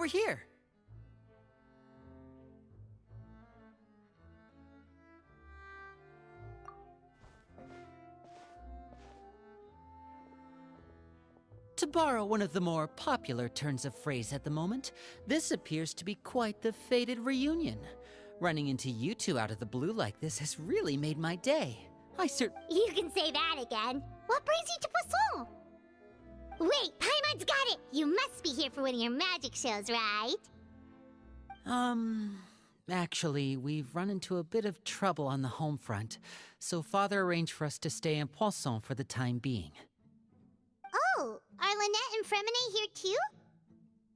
over here. To borrow one of the more popular turns of phrase at the moment, this appears to be quite the fated reunion. Running into you two out of the blue like this has really made my day. You can say that again. What brings you to Poisson? Wait, Paimon's got it! You must be here for one of your magic shows, right? Actually, we've run into a bit of trouble on the home front, so Father arranged for us to stay in Poisson for the time being. Oh, are Lynette and Fremine here too?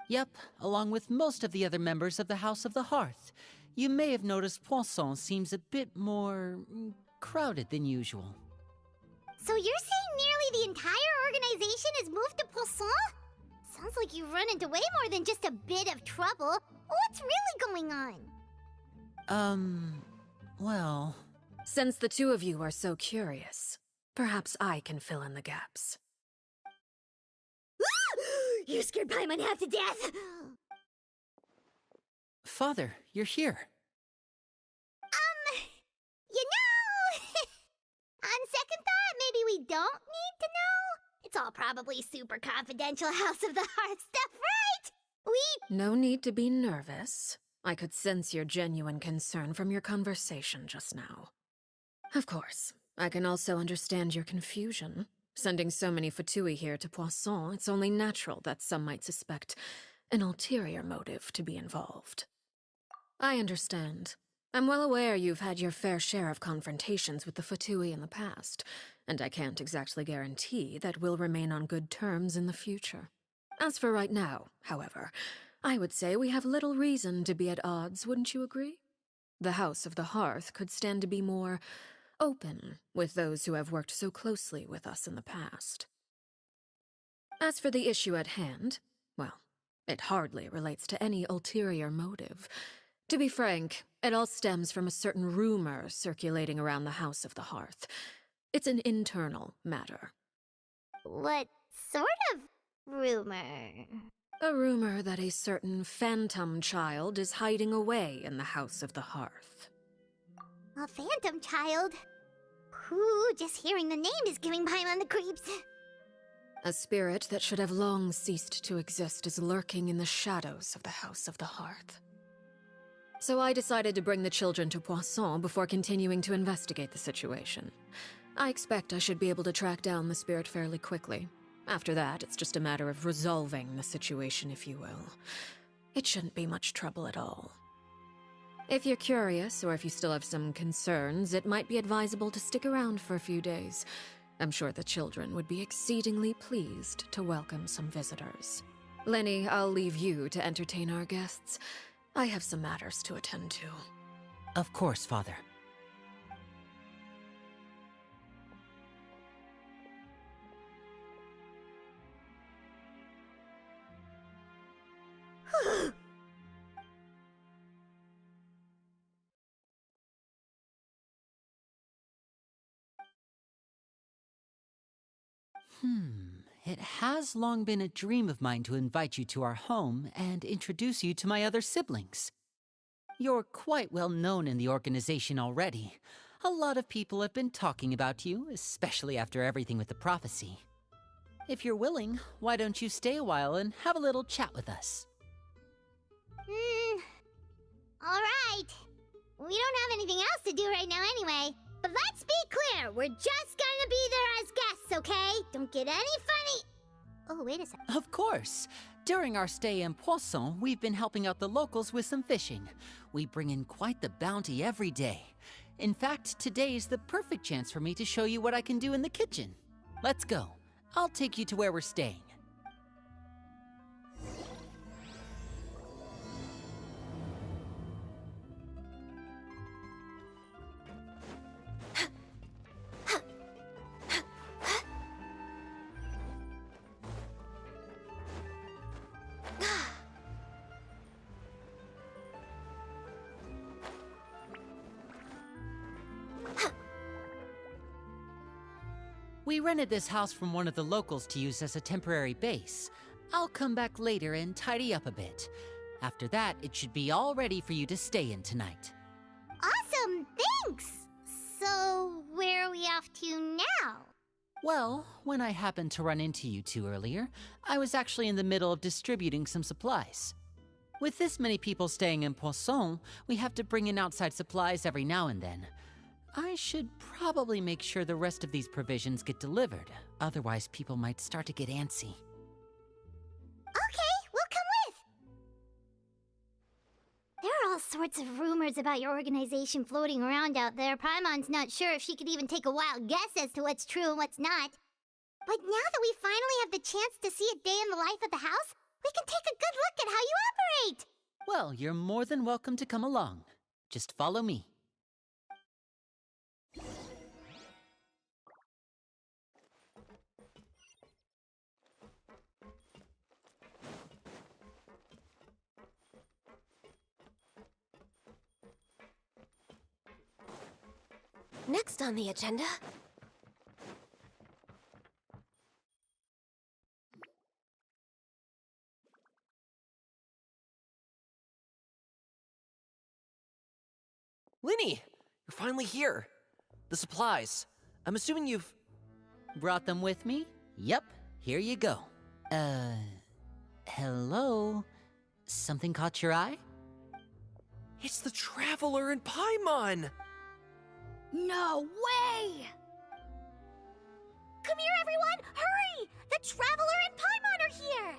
Yep, along with most of the other members of the House of the Hearth. You may have noticed Poisson seems a bit more crowded than usual. So you're saying nearly the entire organization has moved to Poisson? Sounds like you've run into way more than just a bit of trouble. What's really going on? Well... Since the two of you are so curious, perhaps I can fill in the gaps. You scared Paimon half to death! Father, you're here. You know... On second thought, maybe we don't need to know? It's all probably super confidential House of the Hearth stuff, right? No need to be nervous. I could sense your genuine concern from your conversation just now. Of course, I can also understand your confusion. Sending so many Fatui here to Poisson, it's only natural that some might suspect an ulterior motive to be involved. I understand. I'm well aware you've had your fair share of confrontations with the Fatui in the past, and I can't exactly guarantee that we'll remain on good terms in the future. As for right now, however, I would say we have little reason to be at odds, wouldn't you agree? The House of the Hearth could stand to be more open with those who have worked so closely with us in the past. As for the issue at hand, well, it hardly relates to any ulterior motive. To be frank, it all stems from a certain rumor circulating around the House of the Hearth. It's an internal matter. What sort of rumor? A rumor that a certain phantom child is hiding away in the House of the Hearth. A phantom child? Ooh, just hearing the name is giving Paimon the creeps. A spirit that should have long ceased to exist is lurking in the shadows of the House of the Hearth. So I decided to bring the children to Poisson before continuing to investigate the situation. I expect I should be able to track down the spirit fairly quickly. After that, it's just a matter of resolving the situation, if you will. It shouldn't be much trouble at all. If you're curious, or if you still have some concerns, it might be advisable to stick around for a few days. I'm sure the children would be exceedingly pleased to welcome some visitors. Lenny, I'll leave you to entertain our guests. I have some matters to attend to. Of course, Father. It has long been a dream of mine to invite you to our home and introduce you to my other siblings. You're quite well known in the organization already. A lot of people have been talking about you, especially after everything with the prophecy. If you're willing, why don't you stay a while and have a little chat with us? Alright. We don't have anything else to do right now anyway. But let's be clear, we're just gonna be there as guests, okay? Don't get any funny... Oh, wait a sec. Of course. During our stay in Poisson, we've been helping out the locals with some fishing. We bring in quite the bounty every day. In fact, today's the perfect chance for me to show you what I can do in the kitchen. Let's go. I'll take you to where we're staying. We rented this house from one of the locals to use as a temporary base. I'll come back later and tidy up a bit. After that, it should be all ready for you to stay in tonight. Awesome, thanks! So, where are we off to now? Well, when I happened to run into you two earlier, I was actually in the middle of distributing some supplies. With this many people staying in Poisson, we have to bring in outside supplies every now and then. I should probably make sure the rest of these provisions get delivered, otherwise people might start to get antsy. Okay, we'll come with! There are all sorts of rumors about your organization floating around out there. Paimon's not sure if she could even take a wild guess as to what's true and what's not. But now that we finally have the chance to see a day in the life of the house, we can take a good look at how you operate! Well, you're more than welcome to come along. Just follow me. Next on the agenda... Linny! You're finally here! The supplies. I'm assuming you've... Brought them with me? Yep, here you go. Hello? Something caught your eye? It's the Traveler and Paimon! No way! Come here, everyone! Hurry! The Traveler and Paimon are here!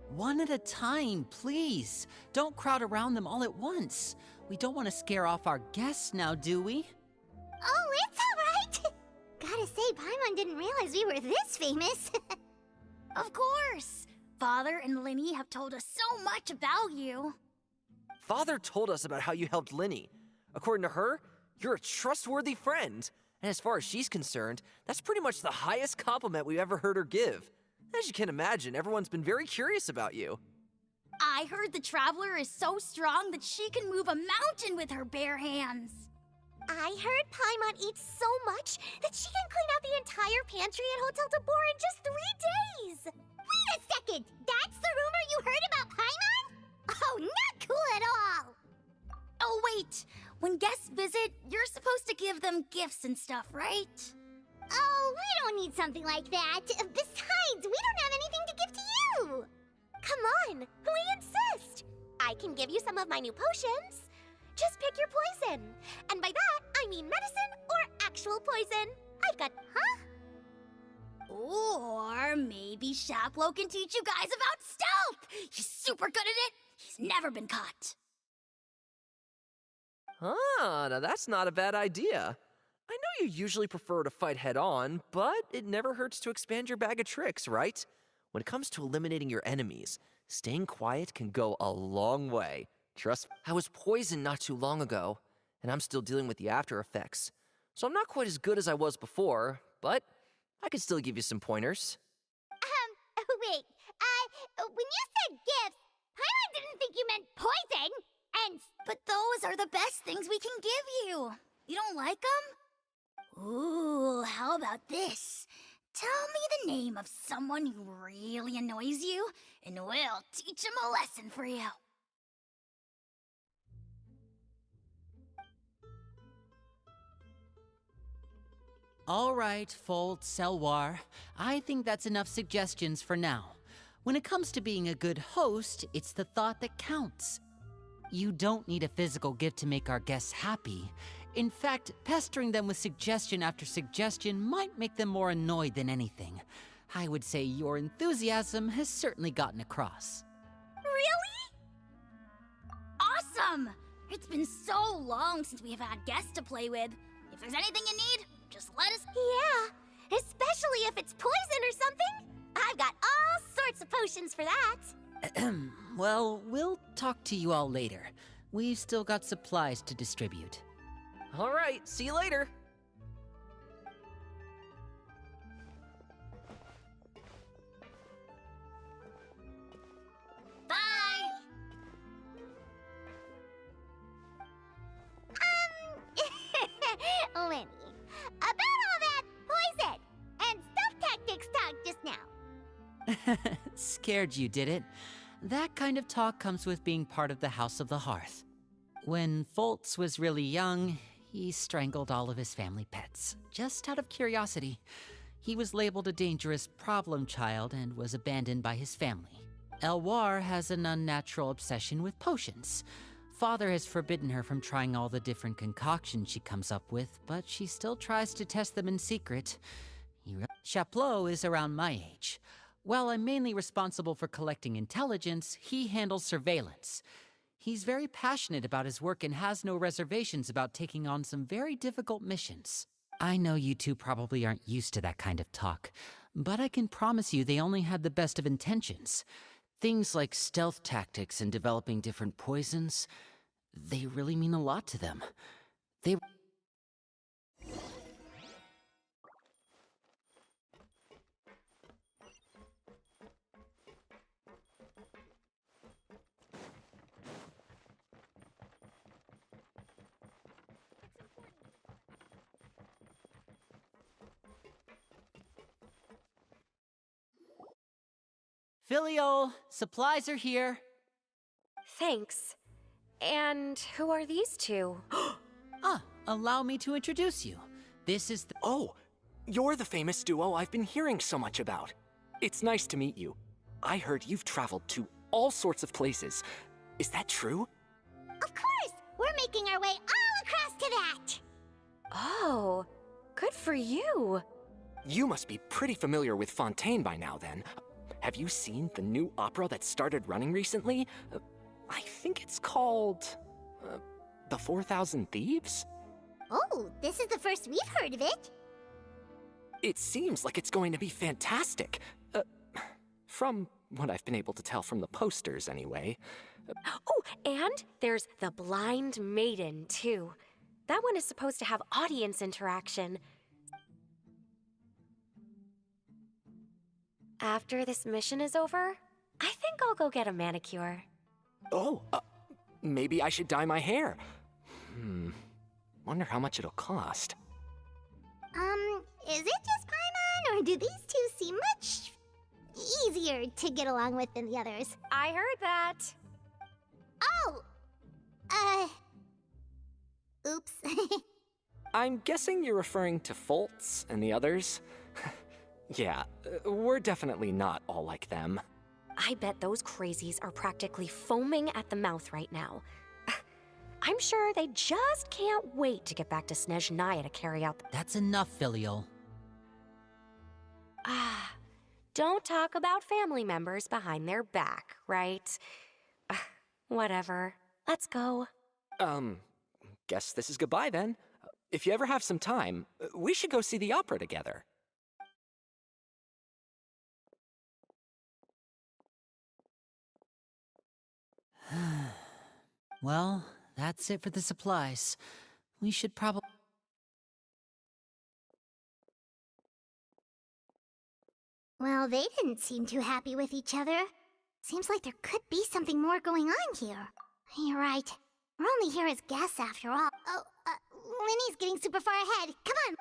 One at a time, please. Don't crowd around them all at once. We don't want to scare off our guests now, do we? Oh, it's all right! Gotta say, Paimon didn't realize we were this famous. Of course! Father and Linny have told us so much about you. Father told us about how you helped Linny. According to her, you're a trustworthy friend. And as far as she's concerned, that's pretty much the highest compliment we've ever heard her give. As you can imagine, everyone's been very curious about you. I heard the Traveler is so strong that she can move a mountain with her bare hands. I heard Paimon eats so much that she can clean out the entire pantry at Hotel de Boer in just 3 days! Wait a second! That's the rumor you heard about Paimon? Oh, not cool at all! Oh, wait! When guests visit, you're supposed to give them gifts and stuff, right? Oh, we don't need something like that. Besides, we don't have anything to give to you! Come on, we insist! I can give you some of my new potions. Just pick your poison. And by that, I mean medicine or actual poison. I've got, huh? Or maybe Shaplo can teach you guys about stealth! He's super good at it! He's never been caught! Ah, now that's not a bad idea. I know you usually prefer to fight head-on, but it never hurts to expand your bag of tricks, right? When it comes to eliminating your enemies, staying quiet can go a long way. Trust me, I was poisoned not too long ago, and I'm still dealing with the after effects. So I'm not quite as good as I was before, but I can still give you some pointers. Wait, when you said gifts, Paimon didn't think you meant poison, and... But those are the best things we can give you. You don't like them? Ooh, how about this? Tell me the name of someone who really annoys you, and we'll teach him a lesson for you. All right, Fold, Selwar. I think that's enough suggestions for now. When it comes to being a good host, it's the thought that counts. You don't need a physical gift to make our guests happy. In fact, pestering them with suggestion after suggestion might make them more annoyed than anything. I would say your enthusiasm has certainly gotten across. Really? Awesome! It's been so long since we have had guests to play with. If there's anything you need, just let us... Yeah, especially if it's poison or something. I've got all sorts of potions for that. Well, we'll talk to you all later. We've still got supplies to distribute. All right, see you later. Bye! Lenny, about all that poison and stuff tactics talk just now. Scared you, did it? That kind of talk comes with being part of the House of the Hearth. When Foltz was really young, he strangled all of his family pets, just out of curiosity. He was labeled a dangerous problem child and was abandoned by his family. Elwar has an unnatural obsession with potions. Father has forbidden her from trying all the different concoctions she comes up with, but she still tries to test them in secret. Chaplot is around my age. While I'm mainly responsible for collecting intelligence, he handles surveillance. He's very passionate about his work and has no reservations about taking on some very difficult missions. I know you two probably aren't used to that kind of talk, but I can promise you they only had the best of intentions. Things like stealth tactics and developing different poisons, they really mean a lot to them. They... Filiol, supplies are here. Thanks. And who are these two? Allow me to introduce you. This is the... Oh, you're the famous duo I've been hearing so much about. It's nice to meet you. I heard you've traveled to all sorts of places. Is that true? Of course! We're making our way all across to that! Oh, good for you. You must be pretty familiar with Fontaine by now, then. Have you seen the new opera that started running recently? I think it's called... The 4,000 Thieves? Oh, this is the first we've heard of it. It seems like it's going to be fantastic. From what I've been able to tell from the posters, anyway. Oh, and there's The Blind Maiden, too. That one is supposed to have audience interaction. After this mission is over, I think I'll go get a manicure. Oh, maybe I should dye my hair. Wonder how much it'll cost. Is it just Paimon, or do these two seem much easier to get along with than the others? I heard that. Oh! Oops. I'm guessing you're referring to Foltz and the others? Yeah, we're definitely not all like them. I bet those crazies are practically foaming at the mouth right now. I'm sure they just can't wait to get back to Snezhnaya to carry out the... That's enough, Filiol. Don't talk about family members behind their back, right? Whatever. Let's go. Guess this is goodbye then. If you ever have some time, we should go see the opera together. Well, that's it for the supplies. We should probably... Well, they didn't seem too happy with each other. Seems like there could be something more going on here. You're right. We're only here as guests after all. Oh, Winnie's getting super far ahead. Come on!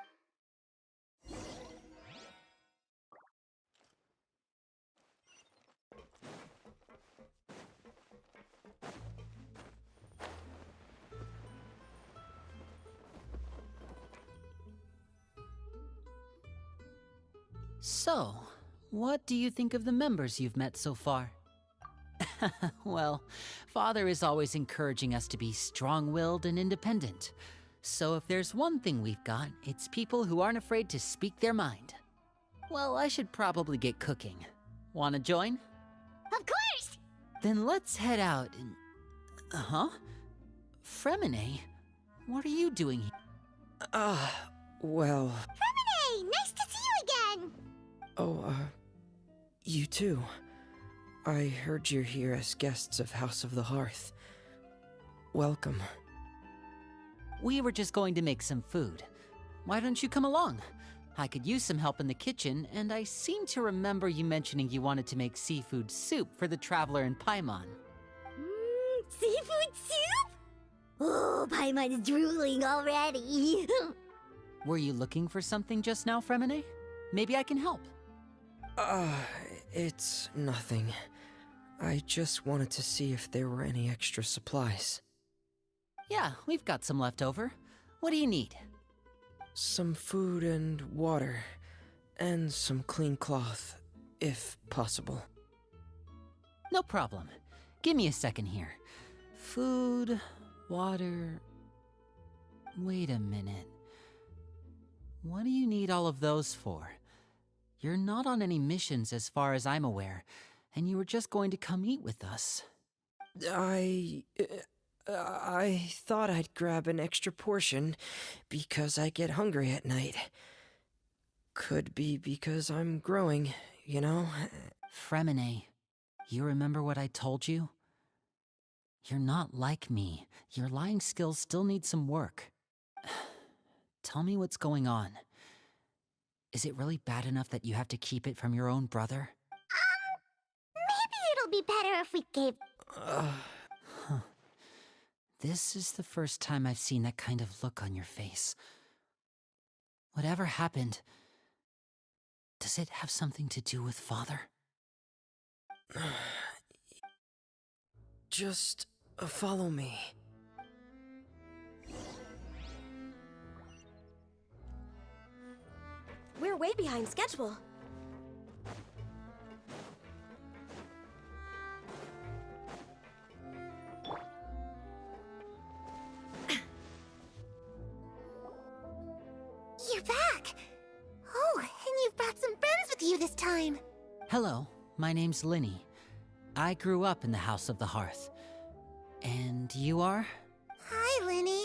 So, what do you think of the members you've met so far? Well, Father is always encouraging us to be strong-willed and independent. So if there's one thing we've got, it's people who aren't afraid to speak their mind. Well, I should probably get cooking. Wanna join? Of course! Then let's head out and... Fremine? What are you doing here? Well... Hey, nice to see you again! Oh, you too. I heard you're here as guests of House of the Hearth. Welcome. We were just going to make some food. Why don't you come along? I could use some help in the kitchen, and I seem to remember you mentioning you wanted to make seafood soup for the traveler in Paimon. Seafood soup? Oh, Paimon's drooling already. Were you looking for something just now, Fremine? Maybe I can help. It's nothing. I just wanted to see if there were any extra supplies. Yeah, we've got some left over. What do you need? Some food and water, and some clean cloth, if possible. No problem. Give me a second here. Food, water... Wait a minute. What do you need all of those for? You're not on any missions as far as I'm aware, and you were just going to come eat with us. I thought I'd grab an extra portion because I get hungry at night. Could be because I'm growing, you know? Fremine, you remember what I told you? You're not like me. Your lying skills still need some work. Tell me what's going on. Is it really bad enough that you have to keep it from your own brother? Maybe it'll be better if we gave... Huh. This is the first time I've seen that kind of look on your face. Whatever happened, does it have something to do with Father? Just follow me. We're way behind schedule. You're back! Oh, and you've brought some friends with you this time. Hello, my name's Linny. I grew up in the House of the Hearth. And you are? Hi, Linny.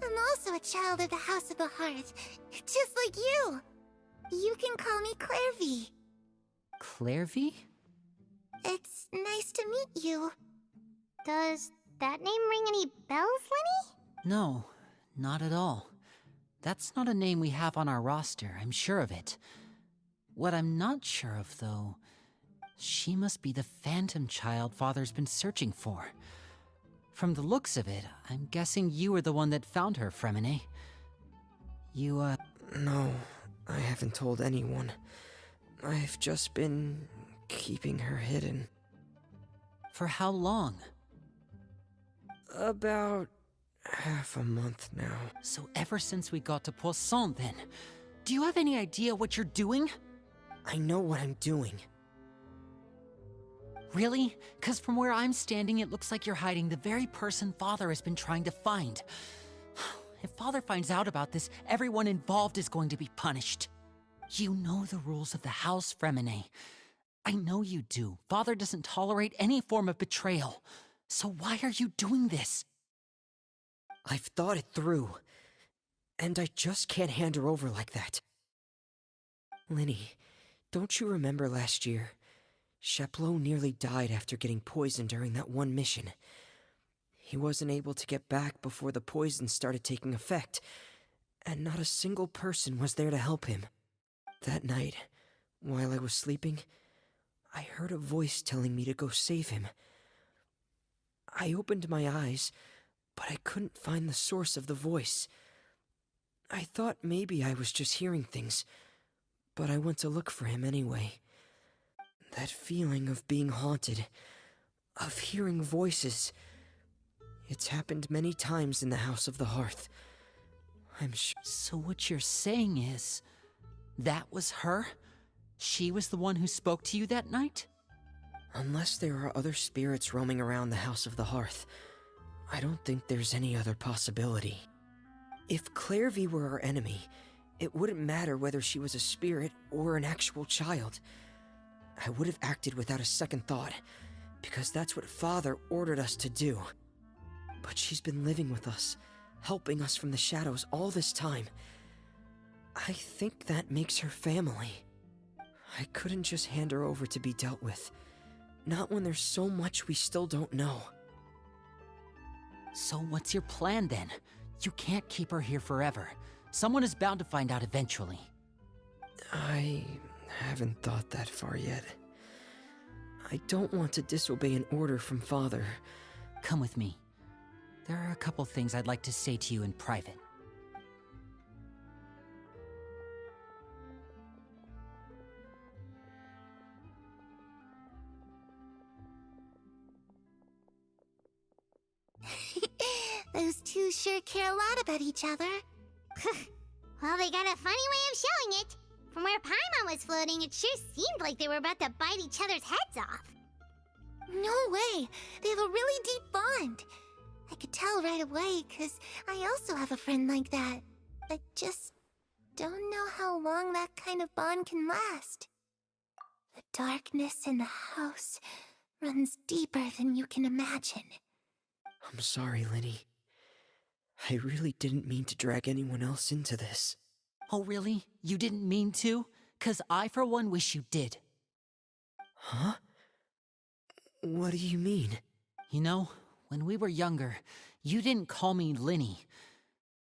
I'm also a child of the House of the Hearth, just like you. You can call me Clairvy. Clairvy? It's nice to meet you. Does that name ring any bells, Linny? No, not at all. That's not a name we have on our roster, I'm sure of it. What I'm not sure of, though, she must be the phantom child Father's been searching for. From the looks of it, I'm guessing you were the one that found her, Fremine. You, No, I haven't told anyone. I've just been keeping her hidden. For how long? About half a month now. So ever since we got to Poisson, then. Do you have any idea what you're doing? I know what I'm doing. Really? 'Cause from where I'm standing, it looks like you're hiding the very person Father has been trying to find. If Father finds out about this, everyone involved is going to be punished. You know the rules of the house, Fremine. I know you do. Father doesn't tolerate any form of betrayal. So why are you doing this? I've thought it through. And I just can't hand her over like that. Linny, don't you remember last year? Chaplot nearly died after getting poisoned during that one mission. He wasn't able to get back before the poison started taking effect, and not a single person was there to help him. That night, while I was sleeping, I heard a voice telling me to go save him. I opened my eyes, but I couldn't find the source of the voice. I thought maybe I was just hearing things, but I went to look for him anyway. That feeling of being haunted, of hearing voices, it's happened many times in the House of the Hearth. I'm sure. So what you're saying is, that was her? She was the one who spoke to you that night? Unless there are other spirits roaming around the House of the Hearth, I don't think there's any other possibility. If Clairvy were our enemy, it wouldn't matter whether she was a spirit or an actual child. I would have acted without a second thought, because that's what Father ordered us to do. But she's been living with us, helping us from the shadows all this time. I think that makes her family. I couldn't just hand her over to be dealt with. Not when there's so much we still don't know. So what's your plan then? You can't keep her here forever. Someone is bound to find out eventually. I haven't thought that far yet. I don't want to disobey an order from Father. Come with me. There are a couple things I'd like to say to you in private. Those two sure care a lot about each other. Well, they got a funny way of showing it. From where Paimon was floating, it sure seemed like they were about to bite each other's heads off. No way! They have a really deep bond. I could tell right away, because I also have a friend like that. I just don't know how long that kind of bond can last. The darkness in the house runs deeper than you can imagine. I'm sorry, Lenny. I really didn't mean to drag anyone else into this. Oh, really? You didn't mean to? 'Cause I, for one, wish you did. Huh? What do you mean? You know, when we were younger, you didn't call me Linny.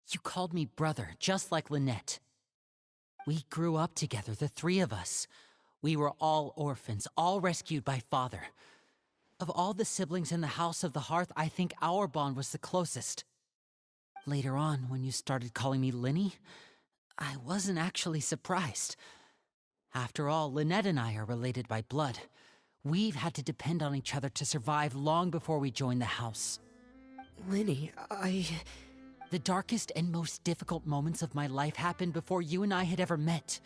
You called me brother, just like Lynette. We grew up together, the three of us. We were all orphans, all rescued by father. Of all the siblings in the House of the Hearth, I think our bond was the closest. Later on, when you started calling me Linny, I wasn't actually surprised. After all, Lynette and I are related by blood. We've had to depend on each other to survive long before we joined the house. Lenny, The darkest and most difficult moments of my life happened before you and I had ever met.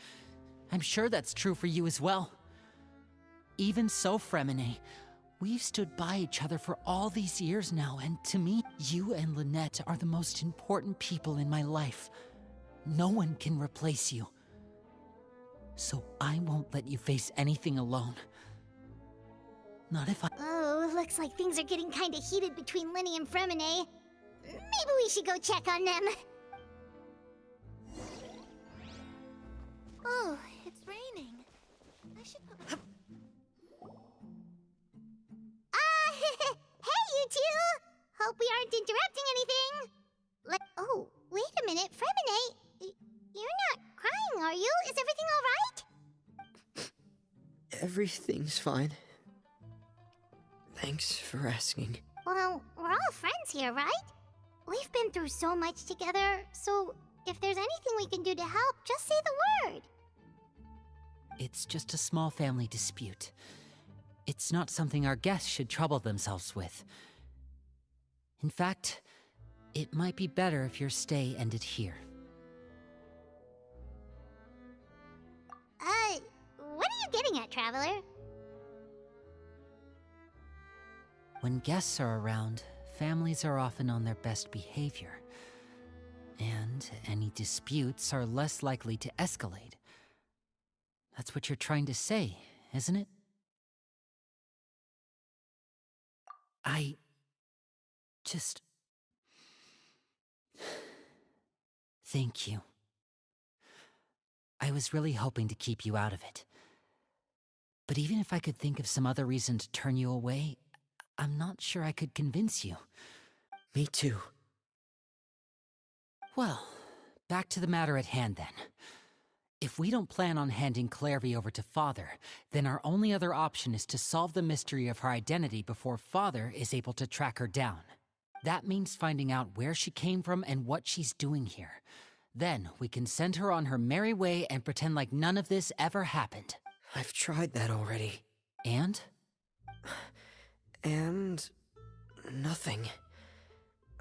I'm sure that's true for you as well. Even so, Fremine, we've stood by each other for all these years now, and to me, you and Lynette are the most important people in my life. No one can replace you. So I won't let you face anything alone. Not if I... Oh, looks like things are getting kinda heated between Linny and Fremine. Maybe we should go check on them. Oh, it's raining. I should probably... Hey, you two! Hope we aren't interrupting anything. Oh, wait a minute, Fremine. You're not crying, are you? Is everything all right? Everything's fine. Thanks for asking. Well, we're all friends here, right? We've been through so much together, so if there's anything we can do to help, just say the word. It's just a small family dispute. It's not something our guests should trouble themselves with. In fact, it might be better if your stay ended here. What are you getting at, Traveler? When guests are around, families are often on their best behavior. And any disputes are less likely to escalate. That's what you're trying to say, isn't it? I just... Thank you. I was really hoping to keep you out of it. But even if I could think of some other reason to turn you away, I'm not sure I could convince you. Me too. Well, back to the matter at hand then. If we don't plan on handing Clairvy over to Father, then our only other option is to solve the mystery of her identity before Father is able to track her down. That means finding out where she came from and what she's doing here. Then we can send her on her merry way and pretend like none of this ever happened. I've tried that already. And? And... nothing.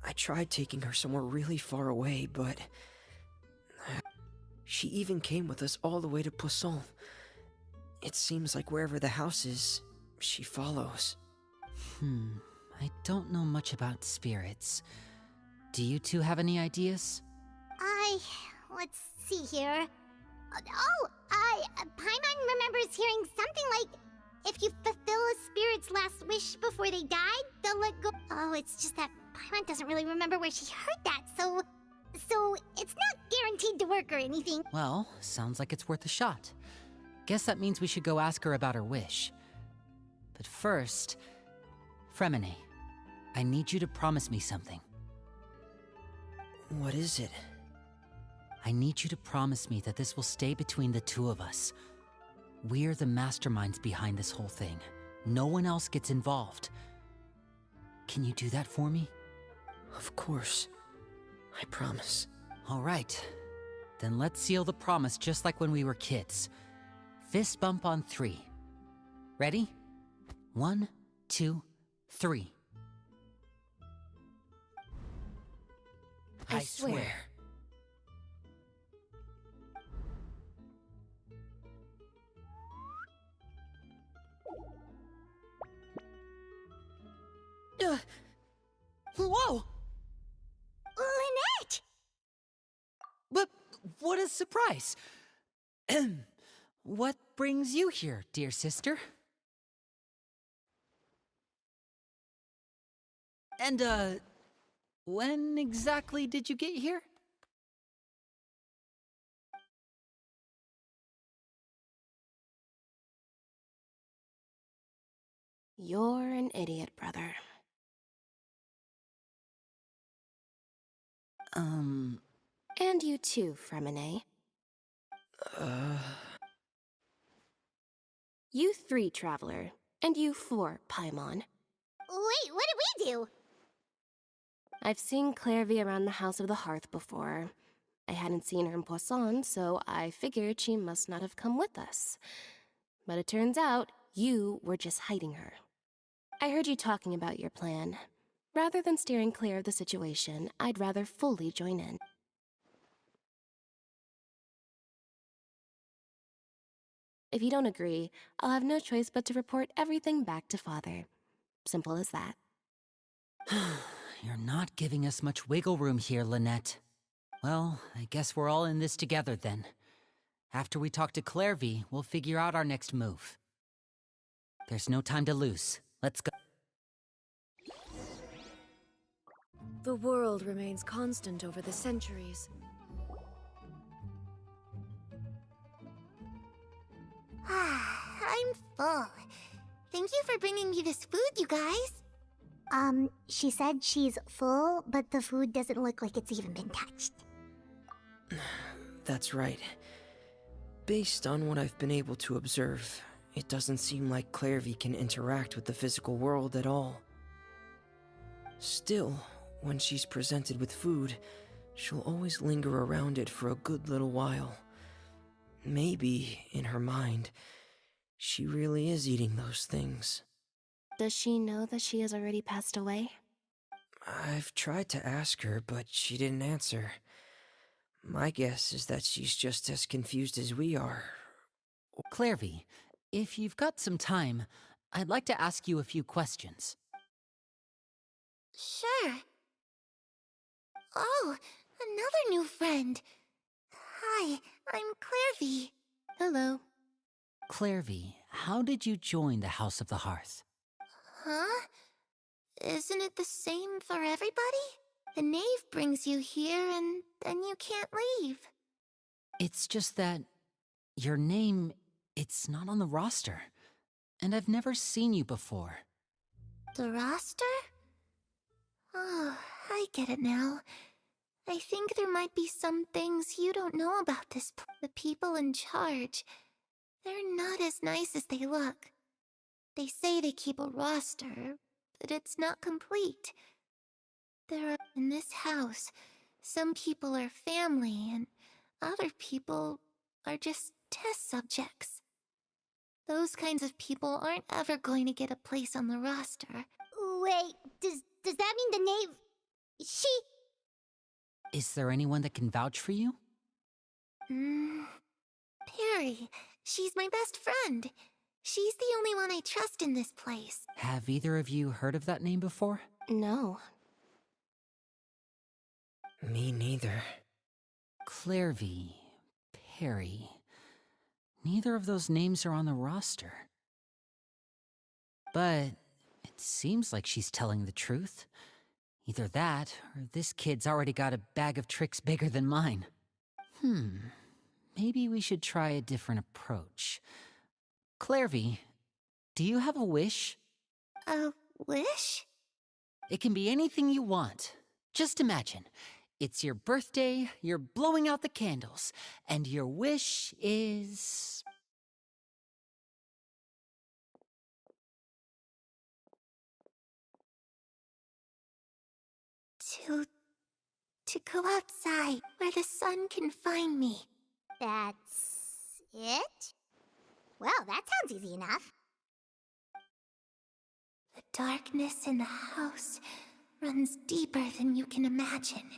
I tried taking her somewhere really far away, but... she even came with us all the way to Poisson. It seems like wherever the house is, she follows. I don't know much about spirits. Do you two have any ideas? Let's see here. Paimon remembers hearing something like, if you fulfill a spirit's last wish before they died, they'll let go. Oh, it's just that Paimon doesn't really remember where she heard that, so it's not guaranteed to work or anything. Well, sounds like it's worth a shot. Guess that means we should go ask her about her wish. But first, Fremine, I need you to promise me something. What is it? I need you to promise me that this will stay between the two of us. We're the masterminds behind this whole thing. No one else gets involved. Can you do that for me? Of course. I promise. All right. Then let's seal the promise just like when we were kids. Fist bump on 3. Ready? 1, 2, 3. I swear. Whoa! Lynette! But what a surprise! What brings you here, dear sister? And, when exactly did you get here? You're an idiot, brother. And you too, Fremine. You 3, Traveler. And you 4, Paimon. Wait, what did we do? I've seen Clairvy around the House of the Hearth before. I hadn't seen her in Poisson, so I figured she must not have come with us. But it turns out you were just hiding her. I heard you talking about your plan. Rather than steering clear of the situation, I'd rather fully join in. If you don't agree, I'll have no choice but to report everything back to Father. Simple as that. You're not giving us much wiggle room here, Lynette. Well, I guess we're all in this together then. After we talk to Clairvy, we'll figure out our next move. There's no time to lose. Let's go. The world remains constant over the centuries. I'm full. Thank you for bringing me this food, you guys. She said she's full, but the food doesn't look like it's even been touched. That's right. Based on what I've been able to observe, it doesn't seem like Clairvy can interact with the physical world at all. Still, when she's presented with food, she'll always linger around it for a good little while. Maybe, in her mind, she really is eating those things. Does she know that she has already passed away? I've tried to ask her, but she didn't answer. My guess is that she's just as confused as we are. Clairvy, if you've got some time, I'd like to ask you a few questions. Sure. Oh, another new friend. Hi, I'm Clairvy. Hello. Clairvy, how did you join the House of the Hearth? Huh? Isn't it the same for everybody? The knave brings you here and then you can't leave. It's just that your name, it's not on the roster. And I've never seen you before. The roster? Oh, I get it now. I think there might be some things you don't know about this the people in charge. They're not as nice as they look. They say they keep a roster, but it's not complete. There are in this house, some people are family and other people are just test subjects. Those kinds of people aren't ever going to get a place on the roster. Wait, does that mean the knave... She... Is there anyone that can vouch for you? Perry. She's my best friend. She's the only one I trust in this place. Have either of you heard of that name before? No. Me neither. Clairvy, Perry. Neither of those names are on the roster. But it seems like she's telling the truth. Either that, or this kid's already got a bag of tricks bigger than mine. Maybe we should try a different approach. Clairvy, do you have a wish? A wish? It can be anything you want. Just imagine. It's your birthday, you're blowing out the candles, and your wish is... To go outside where the sun can find me. That's it? Well, that sounds easy enough. The darkness in the house runs deeper than you can imagine.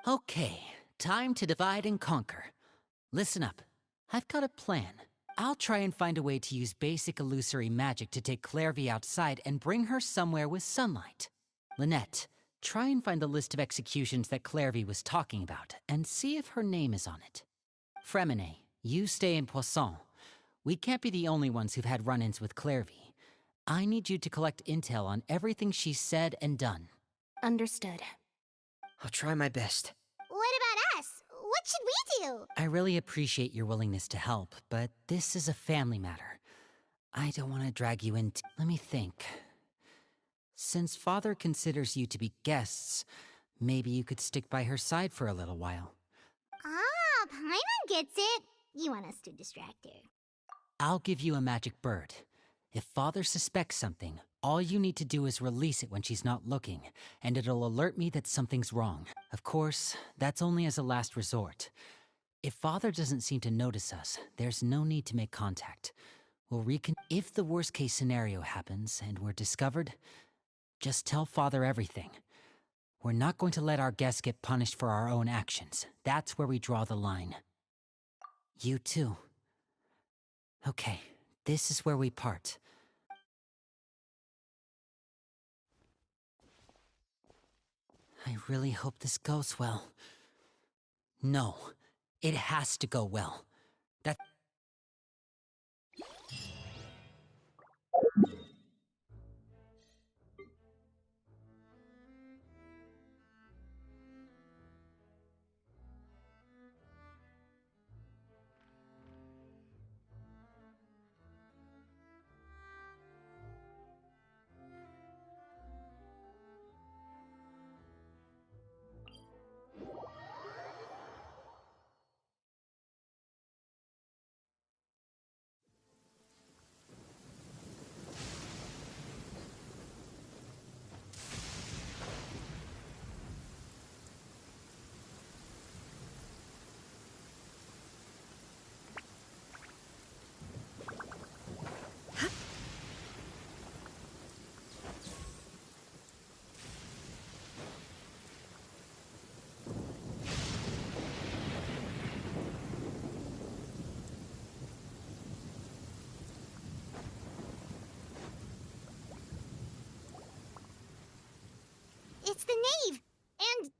Okay, time to divide and conquer. Listen up. I've got a plan. I'll try and find a way to use basic illusory magic to take Clairvy outside and bring her somewhere with sunlight. Lynette, try and find the list of executions that Clairvy was talking about and see if her name is on it. Fremine, you stay in Poisson. We can't be the only ones who've had run-ins with Clairvy. I need you to collect intel on everything she's said and done. Understood. I'll try my best. What about us? What should we do? I really appreciate your willingness to help, but this is a family matter. I don't want to drag you into... Let me think. Since Father considers you to be guests, maybe you could stick by her side for a little while. Ah, Paimon gets it. You want us to distract her. I'll give you a magic bird. If Father suspects something, all you need to do is release it when she's not looking, and it'll alert me that something's wrong. Of course, that's only as a last resort. If Father doesn't seem to notice us, there's no need to make contact. We'll If the worst-case scenario happens and we're discovered, just tell Father everything. We're not going to let our guests get punished for our own actions. That's where we draw the line. You too. Okay, this is where we part. I really hope this goes well. No, it has to go well. That... It's the knave! And...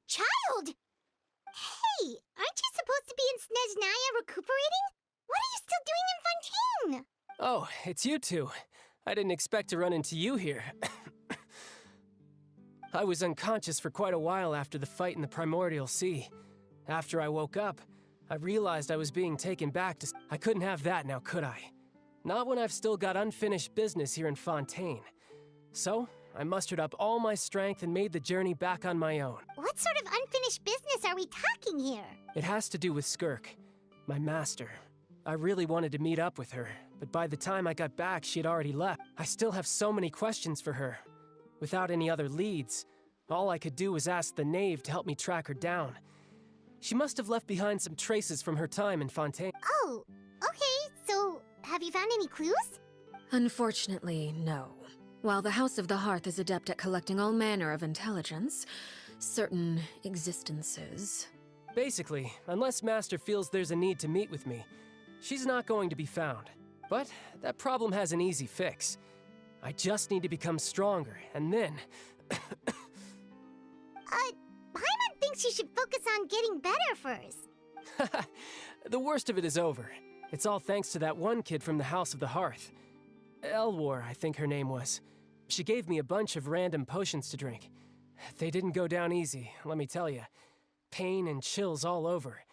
child! Hey, aren't you supposed to be in Snezhnaya recuperating? What are you still doing in Fontaine? Oh, it's you two. I didn't expect to run into you here. I was unconscious for quite a while after the fight in the Primordial Sea. After I woke up, I realized I was being taken back to... I couldn't have that now, could I? Not when I've still got unfinished business here in Fontaine. So, I mustered up all my strength and made the journey back on my own. What sort of unfinished business are we talking here? It has to do with Skirk, my master. I really wanted to meet up with her, but by the time I got back, she had already left. I still have so many questions for her. Without any other leads, all I could do was ask the knave to help me track her down. She must have left behind some traces from her time in Fontaine. Oh, okay, so have you found any clues? Unfortunately, no. While the House of the Hearth is adept at collecting all manner of intelligence, certain existences... Basically, unless Master feels there's a need to meet with me, she's not going to be found. But that problem has an easy fix. I just need to become stronger, and then... Paimon thinks you should focus on getting better first. The worst of it is over. It's all thanks to that one kid from the House of the Hearth. Elwar, I think her name was. She gave me a bunch of random potions to drink. They didn't go down easy, let me tell you. Pain and chills all over.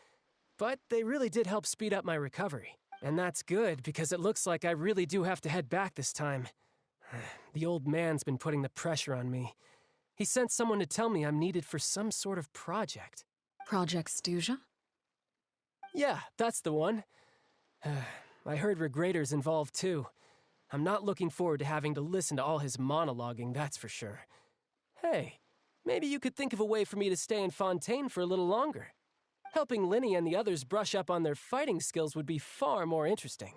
But they really did help speed up my recovery. And that's good, because it looks like I really do have to head back this time. The old man's been putting the pressure on me. He sent someone to tell me I'm needed for some sort of project. Project Stuja? Yeah, that's the one. I heard Regrator's involved too. I'm not looking forward to having to listen to all his monologuing, that's for sure. Hey, maybe you could think of a way for me to stay in Fontaine for a little longer. Helping Linny and the others brush up on their fighting skills would be far more interesting.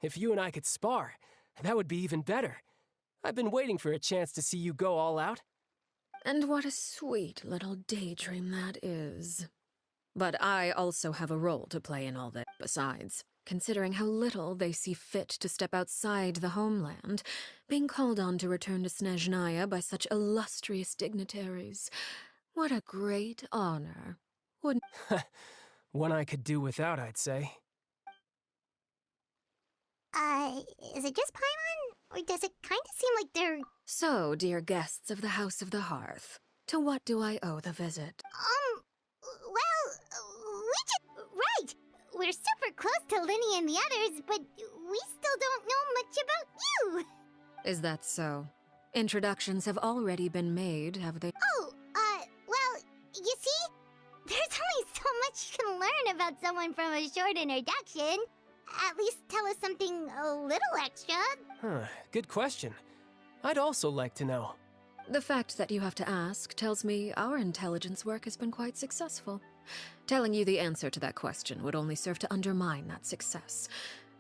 If you and I could spar, that would be even better. I've been waiting for a chance to see you go all out. And what a sweet little daydream that is. But I also have a role to play in all this. Besides, considering how little they see fit to step outside the homeland, being called on to return to Snezhnaya by such illustrious dignitaries. What a great honor. Wouldn't... One I could do without, I'd say. Is it just Paimon? Or does it kind of seem like they're... So, dear guests of the House of the Hearth, to what do I owe the visit? Right! We're super close to Linny and the others, but we still don't know much about you! Is that so? Introductions have already been made, have they? Oh, well, you see? There's only so much you can learn about someone from a short introduction. At least tell us something a little extra. Huh, good question. I'd also like to know. The fact that you have to ask tells me our intelligence work has been quite successful. Telling you the answer to that question would only serve to undermine that success.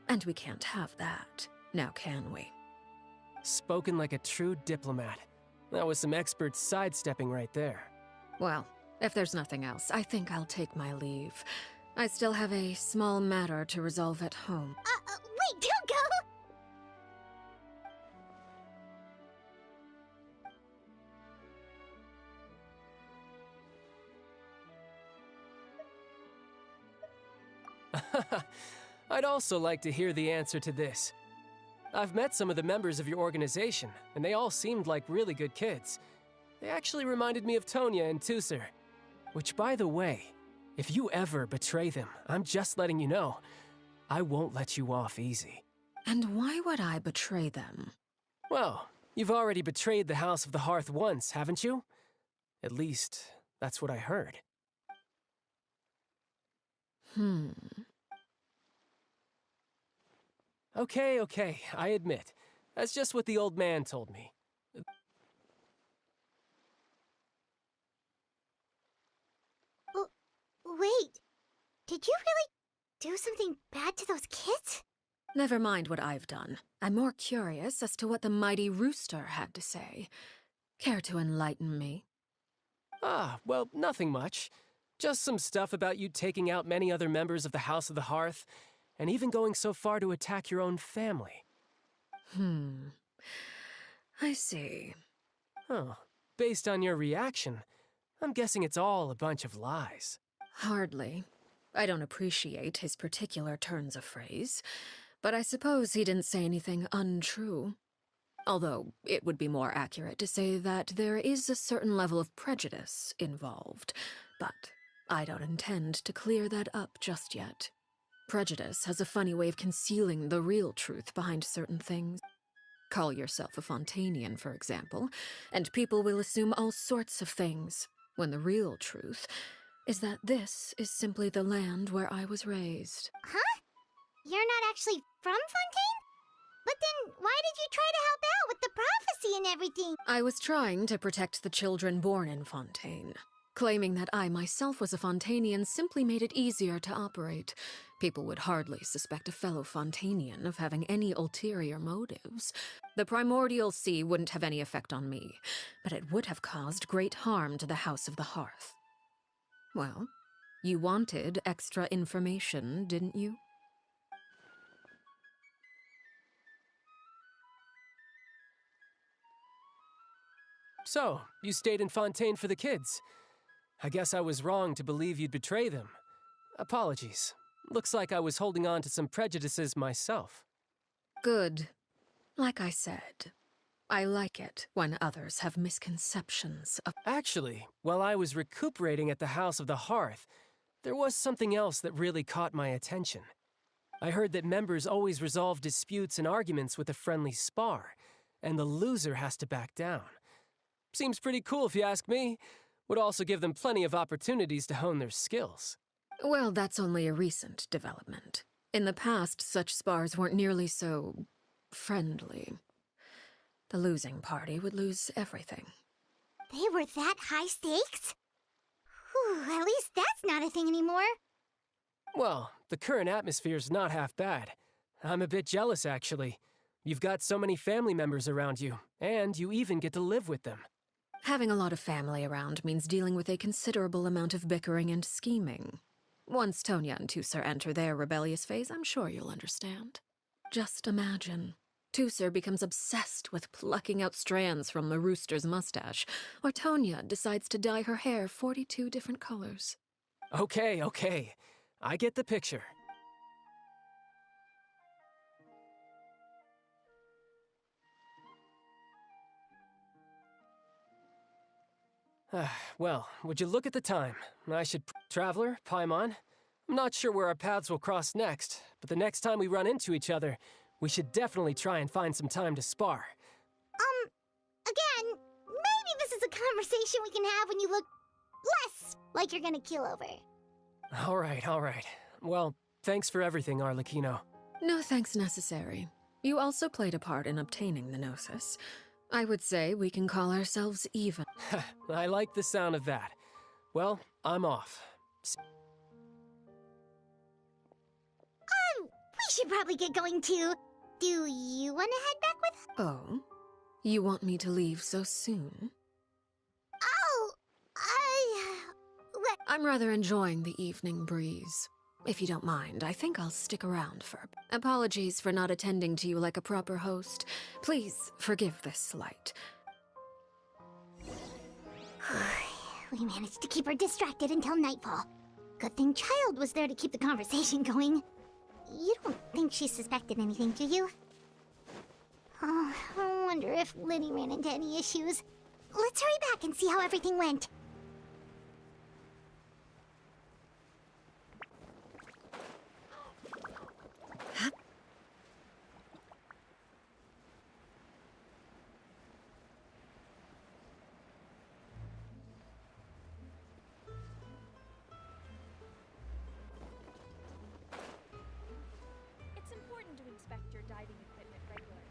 And we can't have that, now can we? Spoken like a true diplomat. That was some expert sidestepping right there. Well, if there's nothing else, I think I'll take my leave. I still have a small matter to resolve at home. Wait, don't go! I'd also like to hear the answer to this. I've met some of the members of your organization, and they all seemed like really good kids. They actually reminded me of Tonya and Tusser. Which, by the way, if you ever betray them, I'm just letting you know, I won't let you off easy. And why would I betray them? Well, you've already betrayed the House of the Hearth once, haven't you? At least, that's what I heard. Okay, I admit. That's just what the old man told me. Wait, did you really do something bad to those kids? Never mind what I've done. I'm more curious as to what the mighty rooster had to say. Care to enlighten me? Well, nothing much. Just some stuff about you taking out many other members of the House of the Hearth, and even going so far to attack your own family. I see. Oh, based on your reaction, I'm guessing it's all a bunch of lies. Hardly. I don't appreciate his particular turns of phrase, but I suppose he didn't say anything untrue. Although, it would be more accurate to say that there is a certain level of prejudice involved, but I don't intend to clear that up just yet. Prejudice has a funny way of concealing the real truth behind certain things. Call yourself a Fontanian, for example, and people will assume all sorts of things, when the real truth is that this is simply the land where I was raised. Huh? You're not actually from Fontaine? But then why did you try to help out with the prophecy and everything? I was trying to protect the children born in Fontaine. Claiming that I myself was a Fontanian simply made it easier to operate. People would hardly suspect a fellow Fontanian of having any ulterior motives. The primordial sea wouldn't have any effect on me, but it would have caused great harm to the House of the Hearth. Well, you wanted extra information, didn't you? So, you stayed in Fontaine for the kids. I guess I was wrong to believe you'd betray them. Apologies. Looks like I was holding on to some prejudices myself. Good. Like I said, I like it when others have misconceptions of— Actually, while I was recuperating at the House of the Hearth, there was something else that really caught my attention. I heard that members always resolve disputes and arguments with a friendly spar, and the loser has to back down. Seems pretty cool if you ask me. Would also give them plenty of opportunities to hone their skills. Well, that's only a recent development. In the past, such spars weren't nearly so friendly. The losing party would lose everything. They were that high stakes? Whew, at least that's not a thing anymore. Well, the current atmosphere's not half bad. I'm a bit jealous, actually. You've got so many family members around you, and you even get to live with them. Having a lot of family around means dealing with a considerable amount of bickering and scheming. Once Tonya and Tusser enter their rebellious phase, I'm sure you'll understand. Just imagine. Tusser becomes obsessed with plucking out strands from the rooster's mustache, or Tonya decides to dye her hair 42 different colors. Okay, okay. I get the picture. Well, would you look at the time? I should... Traveler, Paimon, I'm not sure where our paths will cross next, but the next time we run into each other, we should definitely try and find some time to spar. Again, maybe this is a conversation we can have when you look less like you're gonna keel over. All right. Well, thanks for everything, Arlecchino. No thanks necessary. You also played a part in obtaining the Gnosis. I would say we can call ourselves even. I like the sound of that. Well, I'm off. We should probably get going too. Do you want to head back with... Oh? You want me to leave so soon? Oh, what? I'm rather enjoying the evening breeze. If you don't mind, I think I'll stick around for... Apologies for not attending to you like a proper host. Please forgive this slight. We managed to keep her distracted until nightfall. Good thing Child was there to keep the conversation going. You don't think she suspected anything, do you? Oh, I wonder if Liddy ran into any issues. Let's hurry back and see how everything went. It's important to inspect your diving equipment regularly.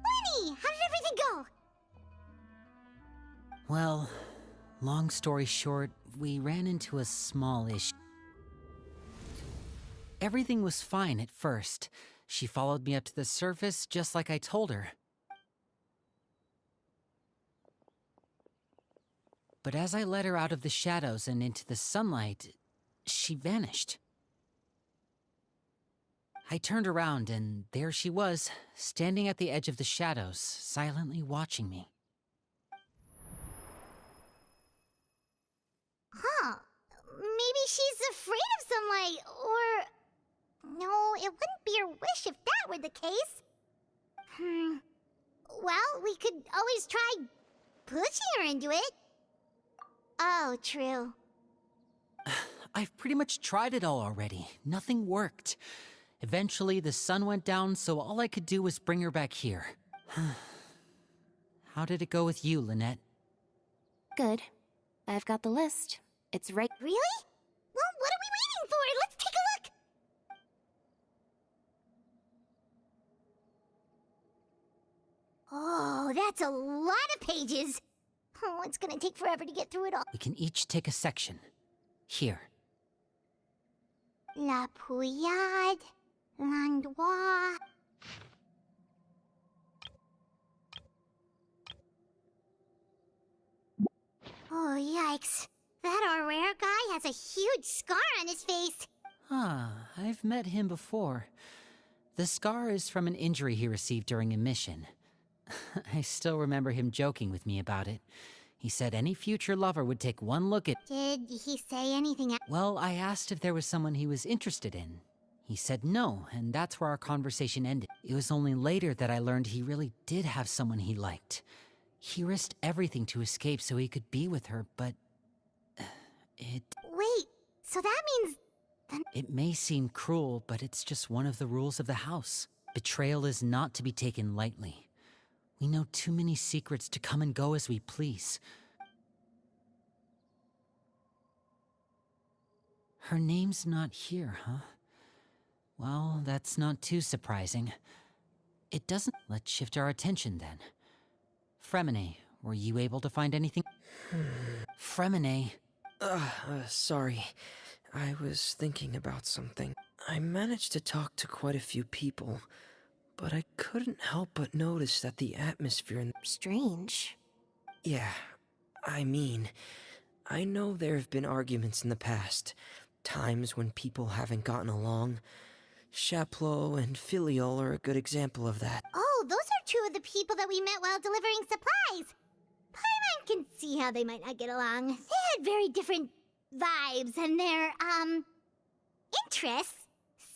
Lenny, how did everything go? Well, long story short, we ran into a small issue. Everything was fine at first. She followed me up to the surface just like I told her. But as I led her out of the shadows and into the sunlight, she vanished. I turned around and there she was, standing at the edge of the shadows, silently watching me. Huh. Maybe she's afraid of sunlight, or... No, it wouldn't be her wish if that were the case. Well, we could always try pushing her into it. Oh, true. I've pretty much tried it all already. Nothing worked. Eventually, the sun went down, so all I could do was bring her back here. How did it go with you, Lynette? Good. I've got the list. It's right. Really? Well, what are we waiting for? Let's take a look! Oh, that's a lot of pages. Oh, it's gonna take forever to get through it all. We can each take a section. Here. La Pouillade, L'Endroit... Oh, yikes. That our rare guy has a huge scar on his face. Ah, I've met him before. The scar is from an injury he received during a mission. I still remember him joking with me about it. He said any future lover would take one look at... Did he say anything? Well, I asked if there was someone he was interested in. He said no, and that's where our conversation ended. It was only later that I learned he really did have someone he liked. He risked everything to escape so he could be with her, but... Wait, so that means... It may seem cruel, but it's just one of the rules of the house. Betrayal is not to be taken lightly. We know too many secrets to come and go as we please. Her name's not here, huh? Well, that's not too surprising. It doesn't... Let's shift our attention then. Fremine, were you able to find anything? Fremine... Sorry. I was thinking about something. I managed to talk to quite a few people, but I couldn't help but notice that the atmosphere in... Strange. Yeah, I mean, I know there have been arguments in the past, times when people haven't gotten along. Chaplot and Filial are a good example of that. Oh, those are two of the people that we met while delivering supplies. Paimon can see how they might not get along. They had very different vibes, and their, interests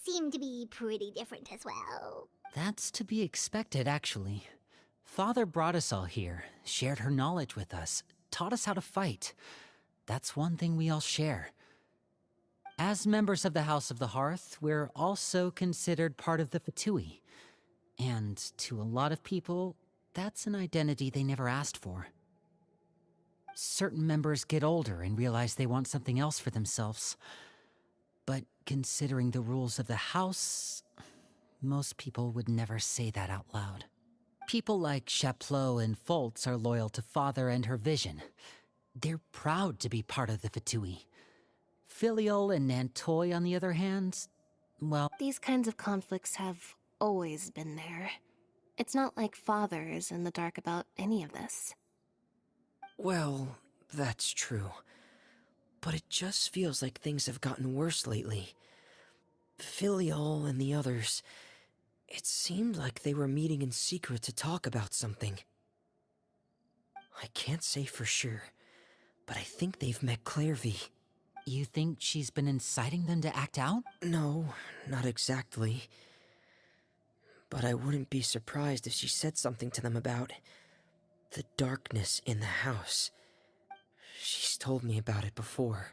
seem to be pretty different as well. That's to be expected, actually. Father brought us all here, shared her knowledge with us, taught us how to fight. That's one thing we all share. As members of the House of the Hearth, we're also considered part of the Fatui. And to a lot of people, that's an identity they never asked for. Certain members get older and realize they want something else for themselves. But considering the rules of the House, most people would never say that out loud. People like Chaplot and Foltz are loyal to Father and her vision. They're proud to be part of the Fatui. Filial and Nantoy, on the other hand, well... These kinds of conflicts have always been there. It's not like Father is in the dark about any of this. Well, that's true. But it just feels like things have gotten worse lately. Filial and the others... It seemed like they were meeting in secret to talk about something. I can't say for sure, but I think they've met Clairvy. You think she's been inciting them to act out? No, not exactly. But I wouldn't be surprised if she said something to them about the darkness in the house. She's told me about it before.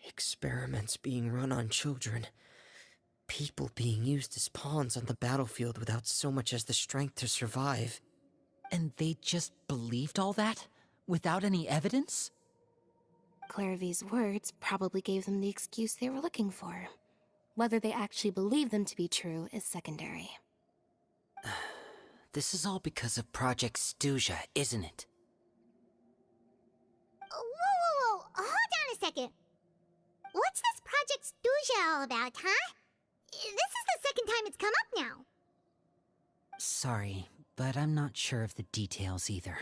Experiments being run on children. People being used as pawns on the battlefield without so much as the strength to survive. And they just believed all that? Without any evidence? Clairvy's words probably gave them the excuse they were looking for. Whether they actually believe them to be true is secondary. This is all because of Project Stuja, isn't it? Whoa, hold on a second. What's this Project Stuja all about, huh? This is the second time it's come up now. Sorry, but I'm not sure of the details either.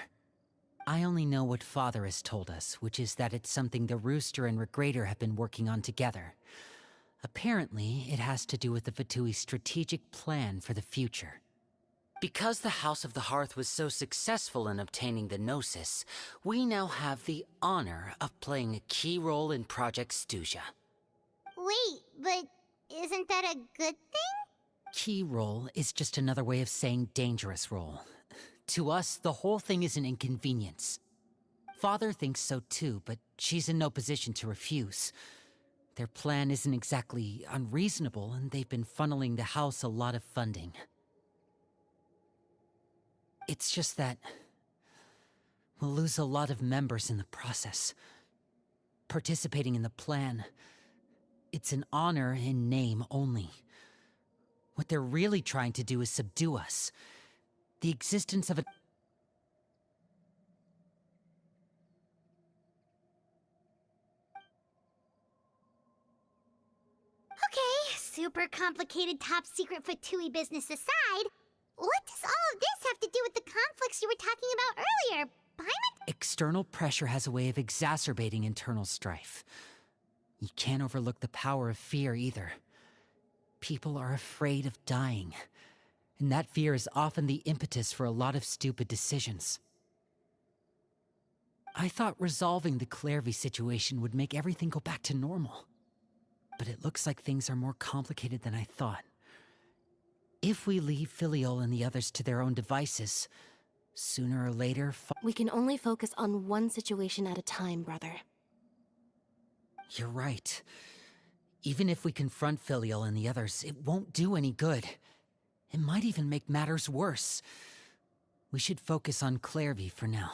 I only know what Father has told us, which is that it's something the Rooster and Regrader have been working on together. Apparently, it has to do with the Fatui's strategic plan for the future. Because the House of the Hearth was so successful in obtaining the Gnosis, we now have the honor of playing a key role in Project Stuja. Wait, but isn't that a good thing? Key role is just another way of saying dangerous role. To us, the whole thing is an inconvenience. Father thinks so too, but she's in no position to refuse. Their plan isn't exactly unreasonable, and they've been funneling the house a lot of funding. It's just that we'll lose a lot of members in the process. Participating in the plan, it's an honor in name only. What they're really trying to do is subdue us. The existence of a... Okay, super complicated top secret Fatui business aside, what does all of this have to do with the conflicts you were talking about earlier, Paimon? External pressure has a way of exacerbating internal strife. You can't overlook the power of fear either. People are afraid of dying, and that fear is often the impetus for a lot of stupid decisions. I thought resolving the Clairvy situation would make everything go back to normal. But it looks like things are more complicated than I thought. If we leave Filial and the others to their own devices, sooner or later... We can only focus on one situation at a time, brother. You're right. Even if we confront Filial and the others, it won't do any good. It might even make matters worse. We should focus on Clairvy for now.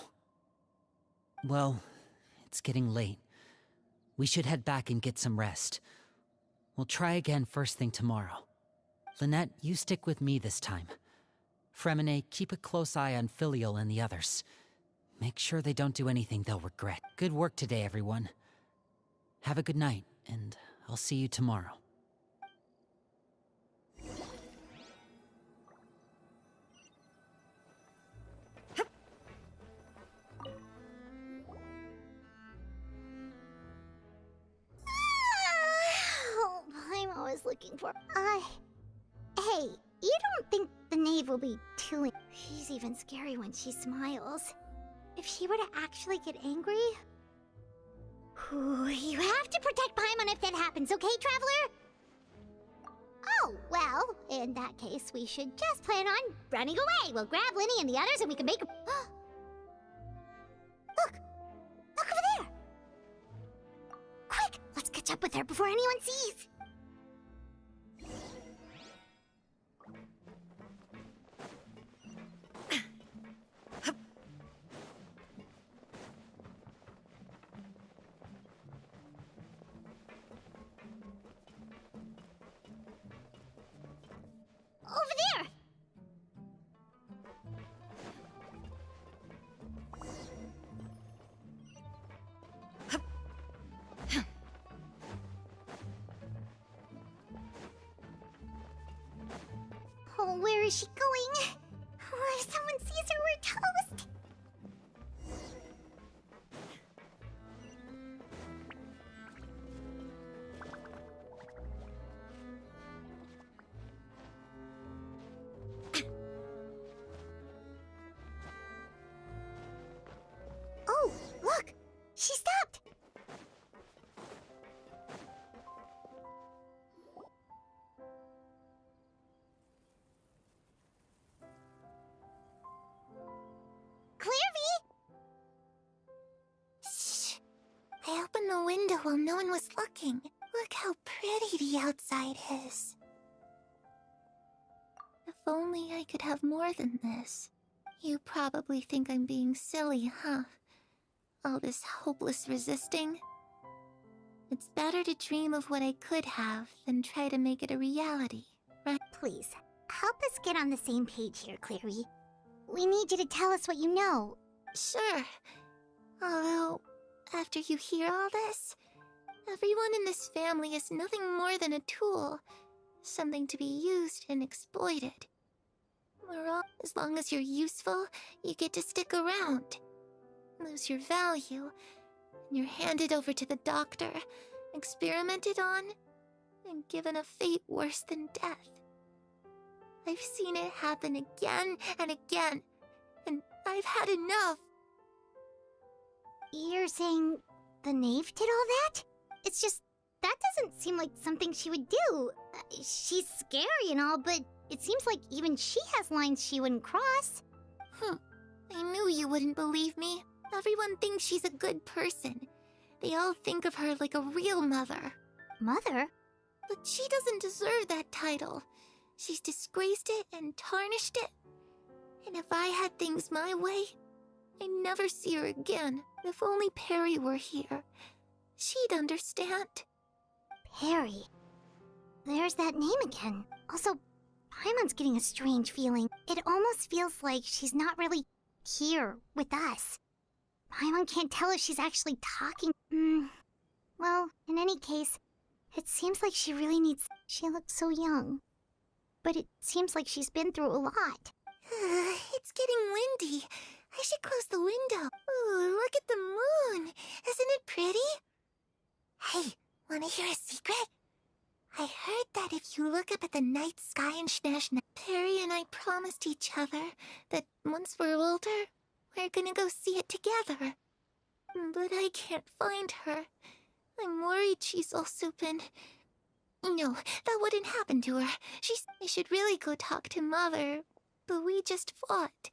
Well, it's getting late. We should head back and get some rest. We'll try again first thing tomorrow. Lynette, you stick with me this time. Fremine, keep a close eye on Filial and the others. Make sure they don't do anything they'll regret. Good work today, everyone. Have a good night, and I'll see you tomorrow. Oh, Paimon was looking for. Hey, you don't think the knave will be too. She's even scary when she smiles. If she were to actually get angry. You have to protect Paimon if that happens, okay, Traveler? Oh, well, in that case, we should just plan on running away. We'll grab Linny and the others and we can make. Look! Look over there! Quick, let's catch up with her before anyone sees. Over there! Oh, where is she going? Oh, if someone sees her, we're toast! Oh, look! She stopped! Clairvy! Shh! I opened the window while no one was looking. Look how pretty the outside is. If only I could have more than this. You probably think I'm being silly, huh? All this hopeless resisting? It's better to dream of what I could have than try to make it a reality, right? Please, help us get on the same page here, Clary. We need you to tell us what you know. Sure. Although, after you hear all this, everyone in this family is nothing more than a tool. Something to be used and exploited. We're all, as long as you're useful, you get to stick around. Lose your value, and you're handed over to the doctor, experimented on, and given a fate worse than death. I've seen it happen again and again, and I've had enough. You're saying the knave did all that? It's just, that doesn't seem like something she would do. She's scary and all, but it seems like even she has lines she wouldn't cross. I knew you wouldn't believe me. Everyone thinks she's a good person. They all think of her like a real mother. Mother? But she doesn't deserve that title. She's disgraced it and tarnished it. And if I had things my way, I'd never see her again. If only Perry were here, she'd understand. Perry? There's that name again. Also, Paimon's getting a strange feeling. It almost feels like she's not really here with us. Paimon can't tell if she's actually talking. Well, in any case, it seems like she really needs. She looks so young. But it seems like she's been through a lot. It's getting windy. I should close the window. Ooh, look at the moon. Isn't it pretty? Hey, wanna hear a secret? I heard that if you look up at the night sky in Snezhnaya, Perry and I promised each other that once we're older, we're gonna go see it together. But I can't find her. I'm worried she's also been... No, that wouldn't happen to her. I should really go talk to Mother, but we just fought.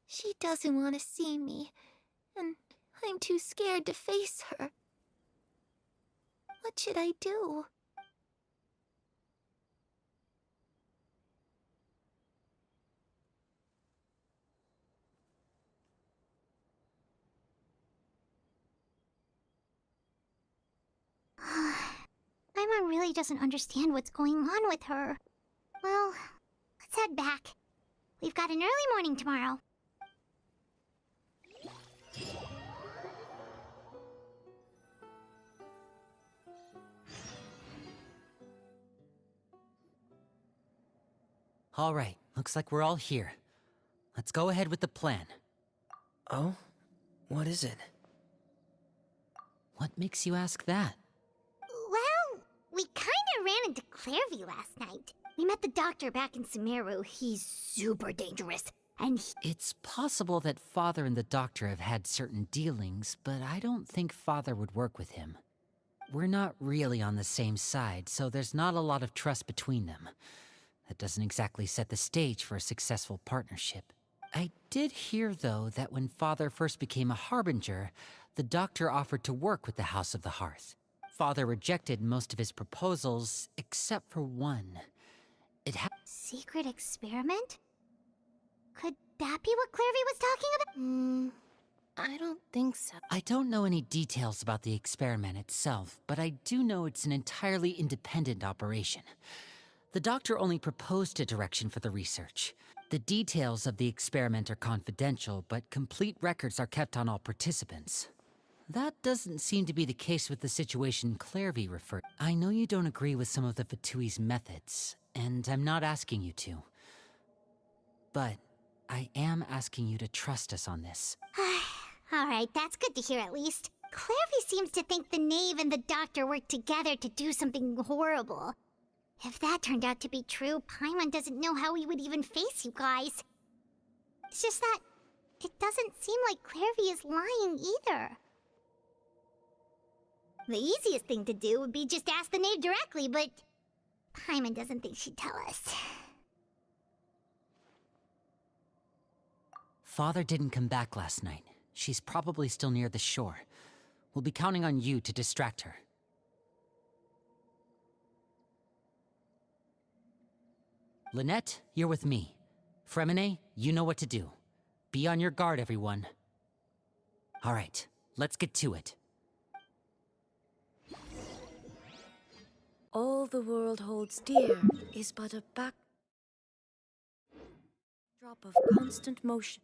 She doesn't want to see me, and I'm too scared to face her. What should I do? Paimon really doesn't understand what's going on with her. Well, let's head back. We've got an early morning tomorrow. All right, looks like we're all here. Let's go ahead with the plan. Oh? What is it? What makes you ask that? Well, we kinda ran into Clairview last night. We met the doctor back in Sumeru. He's super dangerous, and It's possible that Father and the Doctor have had certain dealings, but I don't think Father would work with him. We're not really on the same side, so there's not a lot of trust between them. That doesn't exactly set the stage for a successful partnership. I did hear, though, that when Father first became a Harbinger, the Doctor offered to work with the House of the Hearth. Father rejected most of his proposals, except for one. secret experiment? Could that be what Clairview was talking about? I don't think so. I don't know any details about the experiment itself, but I do know it's an entirely independent operation. The Doctor only proposed a direction for the research. The details of the experiment are confidential, but complete records are kept on all participants. That doesn't seem to be the case with the situation Clairview referred. I know you don't agree with some of the Fatui's methods, and I'm not asking you to. But I am asking you to trust us on this. Alright, that's good to hear at least. Clairview seems to think the Knave and the Doctor worked together to do something horrible. If that turned out to be true, Paimon doesn't know how he would even face you guys. It's just that it doesn't seem like Clairview is lying either. The easiest thing to do would be just ask the Knave directly, but Paimon doesn't think she'd tell us. Father didn't come back last night. She's probably still near the shore. We'll be counting on you to distract her. Lynette, you're with me. Fremine, you know what to do. Be on your guard, everyone. All right, let's get to it. All the world holds dear is but a backdrop of constant motion.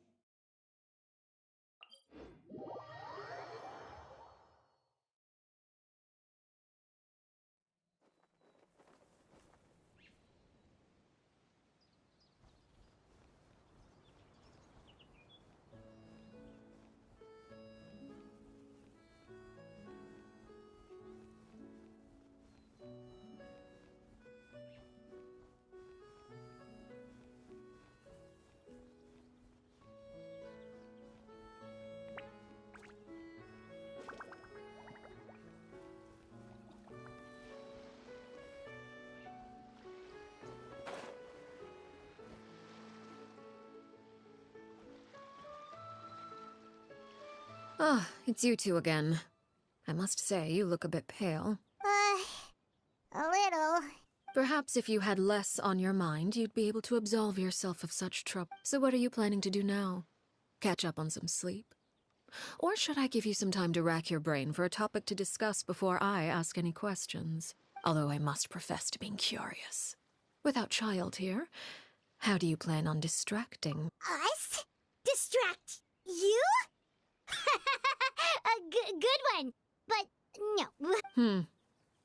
Ah, it's you two again. I must say, you look a bit pale. A little. Perhaps if you had less on your mind, you'd be able to absolve yourself of such trouble. So what are you planning to do now? Catch up on some sleep? Or should I give you some time to rack your brain for a topic to discuss before I ask any questions? Although I must profess to being curious. Without Child here, how do you plan on distracting? Us? Distract you? A good one, but no.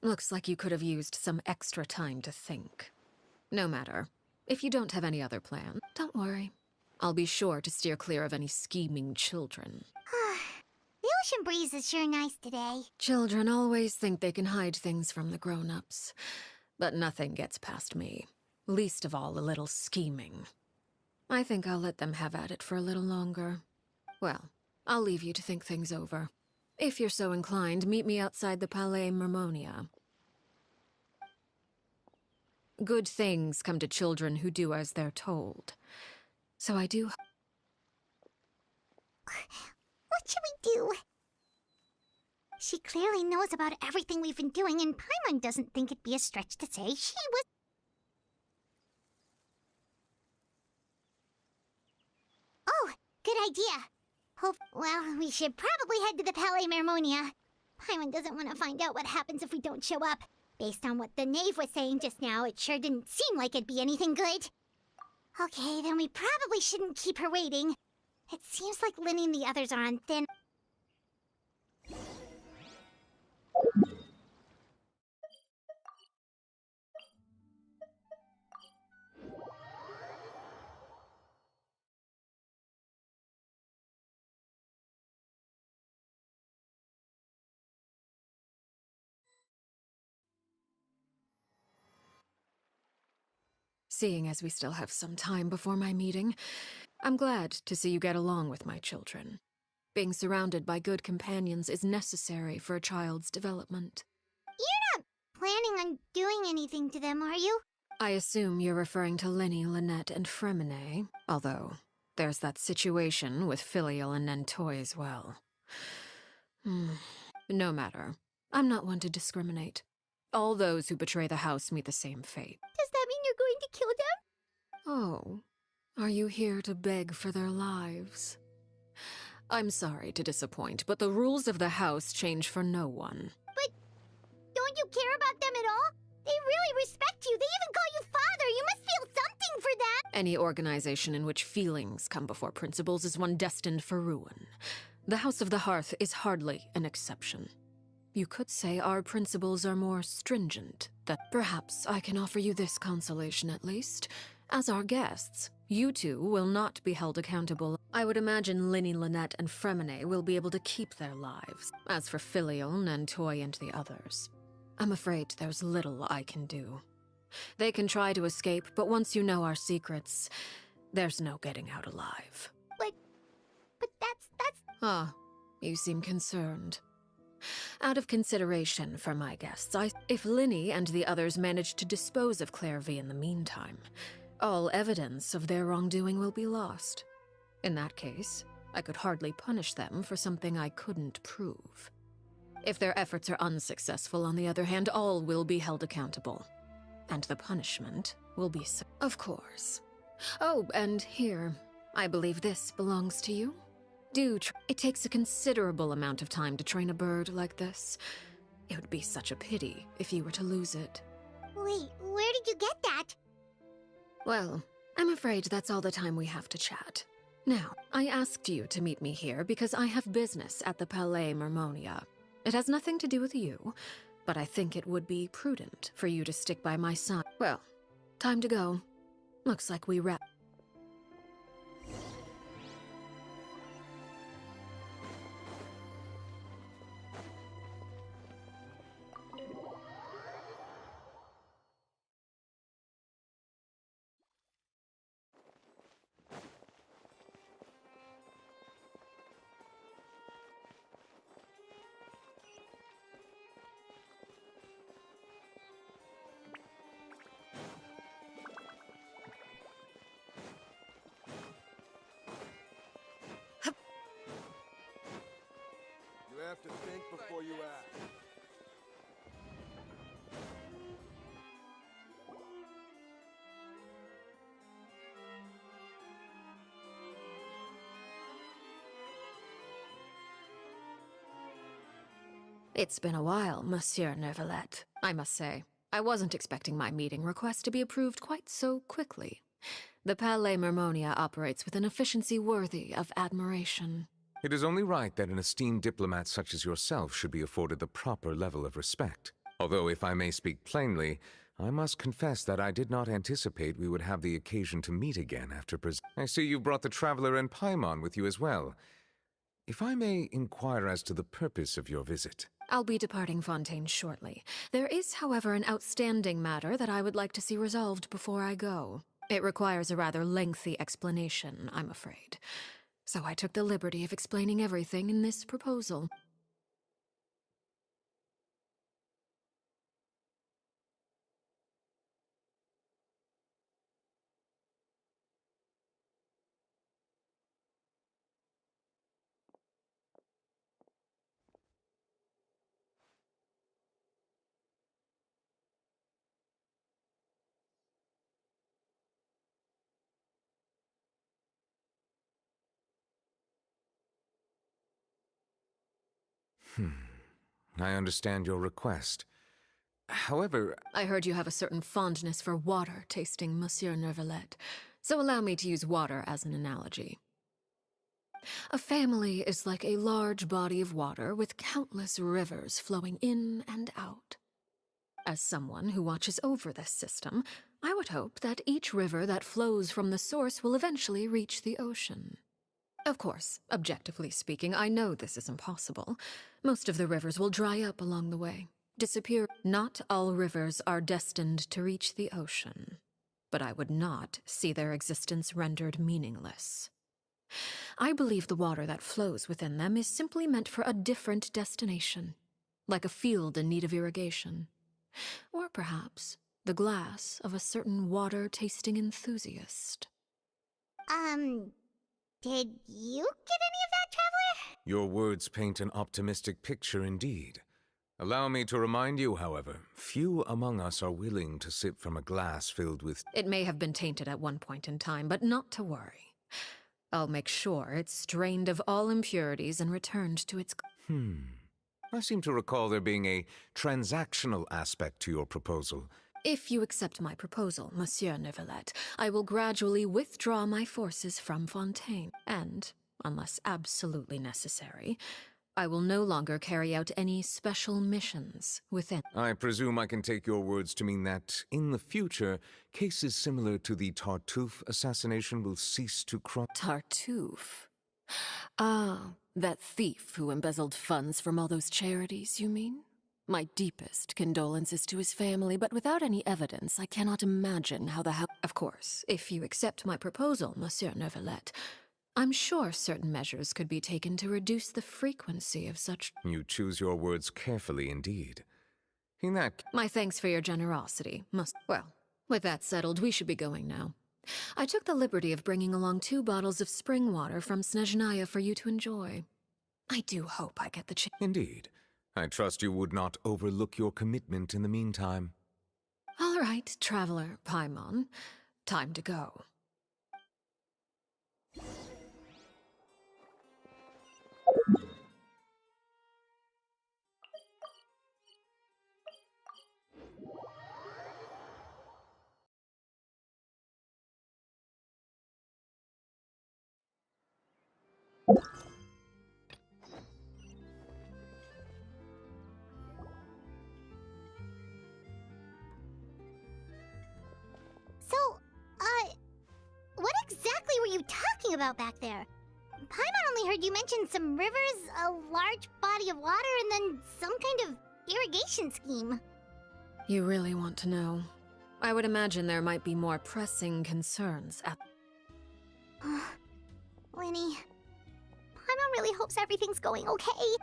Looks like you could have used some extra time to think. No matter. If you don't have any other plan, don't worry. I'll be sure to steer clear of any scheming children. The ocean breeze is sure nice today. Children always think they can hide things from the grown-ups. But nothing gets past me. Least of all a little scheming. I think I'll let them have at it for a little longer. Well, I'll leave you to think things over. If you're so inclined, meet me outside the Palais Mermonia. Good things come to children who do as they're told. So I do... What should we do? She clearly knows about everything we've been doing, and Paimon doesn't think it'd be a stretch to say she was... Oh, good idea. Well, we should probably head to the Palais Mermonia. Paimon doesn't want to find out what happens if we don't show up. Based on what the Knave was saying just now, it sure didn't seem like it'd be anything good. Okay, then we probably shouldn't keep her waiting. It seems like Linny and the others are on thin... seeing as we still have some time before my meeting, I'm glad to see you get along with my children. Being surrounded by good companions is necessary for a child's development. You're not planning on doing anything to them, are you? I assume you're referring to Linny, Lynette, and Fremine, although there's that situation with Filial and Nentoy as well. No matter. I'm not one to discriminate. All those who betray the house meet the same fate. Does that mean you're going to kill them? Oh, are you here to beg for their lives? I'm sorry to disappoint, but the rules of the house change for no one. But don't you care about them at all? They really respect you. They even call you father. You must feel something for that. Any organization in which feelings come before principles is one destined for ruin. The House of the Hearth is hardly an exception. You could say our principles are more stringent. That perhaps I can offer you this consolation at least. As our guests, you two will not be held accountable. I would imagine Linny, Lynette, and Fremine will be able to keep their lives. As for Filial, Nentoy, and the others, I'm afraid there's little I can do. They can try to escape, but once you know our secrets, there's no getting out alive. But that's... Ah, you seem concerned. Out of consideration for my guests, if Linny and the others manage to dispose of Clairvy in the meantime, all evidence of their wrongdoing will be lost. In that case, I could hardly punish them for something I couldn't prove. If their efforts are unsuccessful, on the other hand, all will be held accountable. And the punishment will be so. Of course. Oh, and here, I believe this belongs to you. It takes a considerable amount of time to train a bird like this. It would be such a pity if you were to lose it. Wait, where did you get that? Well, I'm afraid that's all the time we have to chat. Now, I asked you to meet me here because I have business at the Palais Mermonia. It has nothing to do with you, but I think it would be prudent for you to stick by my side. Well, time to go. Looks like we wrap. You have to think before you act. It's been a while, Monsieur Neuvillette, I must say. I wasn't expecting my meeting request to be approved quite so quickly. The Palais Mermonia operates with an efficiency worthy of admiration. It is only right that an esteemed diplomat such as yourself should be afforded the proper level of respect. Although, if I may speak plainly, I must confess that I did not anticipate we would have the occasion to meet again after I see you've brought the Traveler and Paimon with you as well. If I may inquire as to the purpose of your visit. I'll be departing Fontaine shortly. There is, however, an outstanding matter that I would like to see resolved before I go. It requires a rather lengthy explanation, I'm afraid. So I took the liberty of explaining everything in this proposal. I understand your request. However... I heard you have a certain fondness for water tasting, Monsieur Neuvillette, so allow me to use water as an analogy. A family is like a large body of water with countless rivers flowing in and out. As someone who watches over this system, I would hope that each river that flows from the source will eventually reach the ocean. Of course, objectively speaking, I know this is impossible. Most of the rivers will dry up along the way, disappear. Not all rivers are destined to reach the ocean. but I would not see their existence rendered meaningless. I believe the water that flows within them is simply meant for a different destination, like a field in need of irrigation. Or perhaps the glass of a certain water-tasting enthusiast. Did you get any of that, Traveler? Your words paint an optimistic picture indeed. Allow me to remind you, however, few among us are willing to sip from a glass filled with... It may have been tainted at one point in time, but not to worry. I'll make sure it's strained of all impurities and returned to its... I seem to recall there being a transactional aspect to your proposal. If you accept my proposal, Monsieur Neuvillette, I will gradually withdraw my forces from Fontaine, and, unless absolutely necessary, I will no longer carry out any special missions within. I presume I can take your words to mean that, in the future, cases similar to the Tartuffe assassination will cease to cross... Tartuffe? Ah, that thief who embezzled funds from all those charities, you mean? My deepest condolences to his family, but without any evidence, I cannot imagine how the Of course, if you accept my proposal, Monsieur Neuvillette, I'm sure certain measures could be taken to reduce the frequency of such... You choose your words carefully indeed. In that... My thanks for your generosity. Well, with that settled, we should be going now. I took the liberty of bringing along 2 bottles of spring water from Snezhnaya for you to enjoy. I do hope I get the chance. Indeed. I trust you would not overlook your commitment in the meantime. All right, Traveler Paimon. Time to go. So, what exactly were you talking about back there? Paimon only heard you mention some rivers, a large body of water, and then some kind of irrigation scheme. You really want to know? I would imagine there might be more pressing concerns at... Winnie, Paimon really hopes everything's going okay.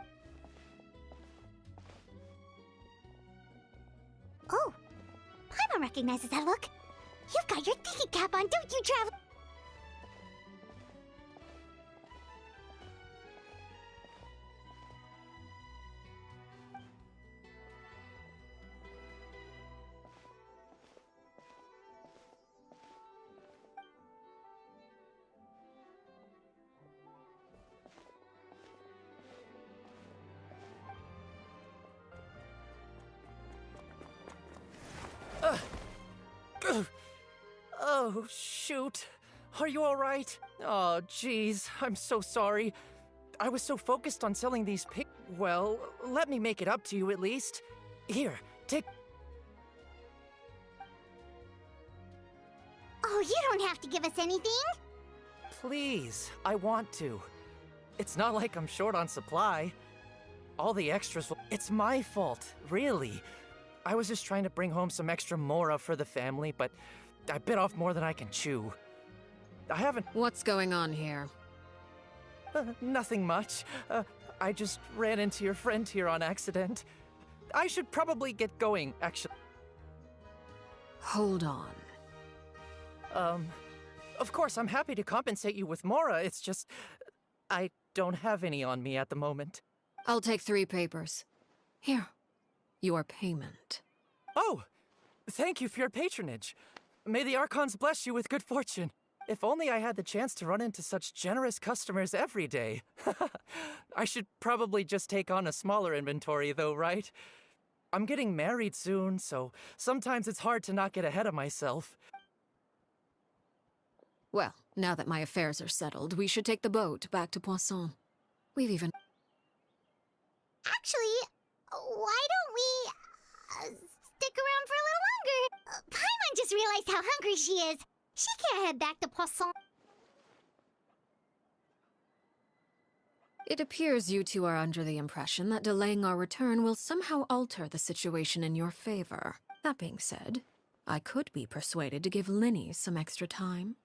Oh, Paimon recognizes that look. You've got your thinking cap on, don't you, Traveler? Oh, shoot. Are you alright? Oh, jeez. I'm so sorry. I was so focused on selling these Well, let me make it up to you at least. Here, take... Oh, you don't have to give us anything. Please, I want to. It's not like I'm short on supply. All the extras... It's my fault, really. I was just trying to bring home some extra mora for the family, but I bit off more than I can chew. I haven't... What's going on here? Nothing much. I just ran into your friend here on accident. I should probably get going, actually. Hold on. Of course, I'm happy to compensate you with mora, it's just... I don't have any on me at the moment. I'll take 3 papers. Here. Your payment. Oh! Thank you for your patronage. May the Archons bless you with good fortune. If only I had the chance to run into such generous customers every day. I should probably just take on a smaller inventory though, right? I'm getting married soon, so sometimes it's hard to not get ahead of myself. Well, now that my affairs are settled, we should take the boat back to Poisson. We've even... Actually, why don't we stick around for a little longer? Paimon just realized how hungry she is. She can't head back to Poisson. It appears you two are under the impression that delaying our return will somehow alter the situation in your favor. That being said, I could be persuaded to give Linny some extra time.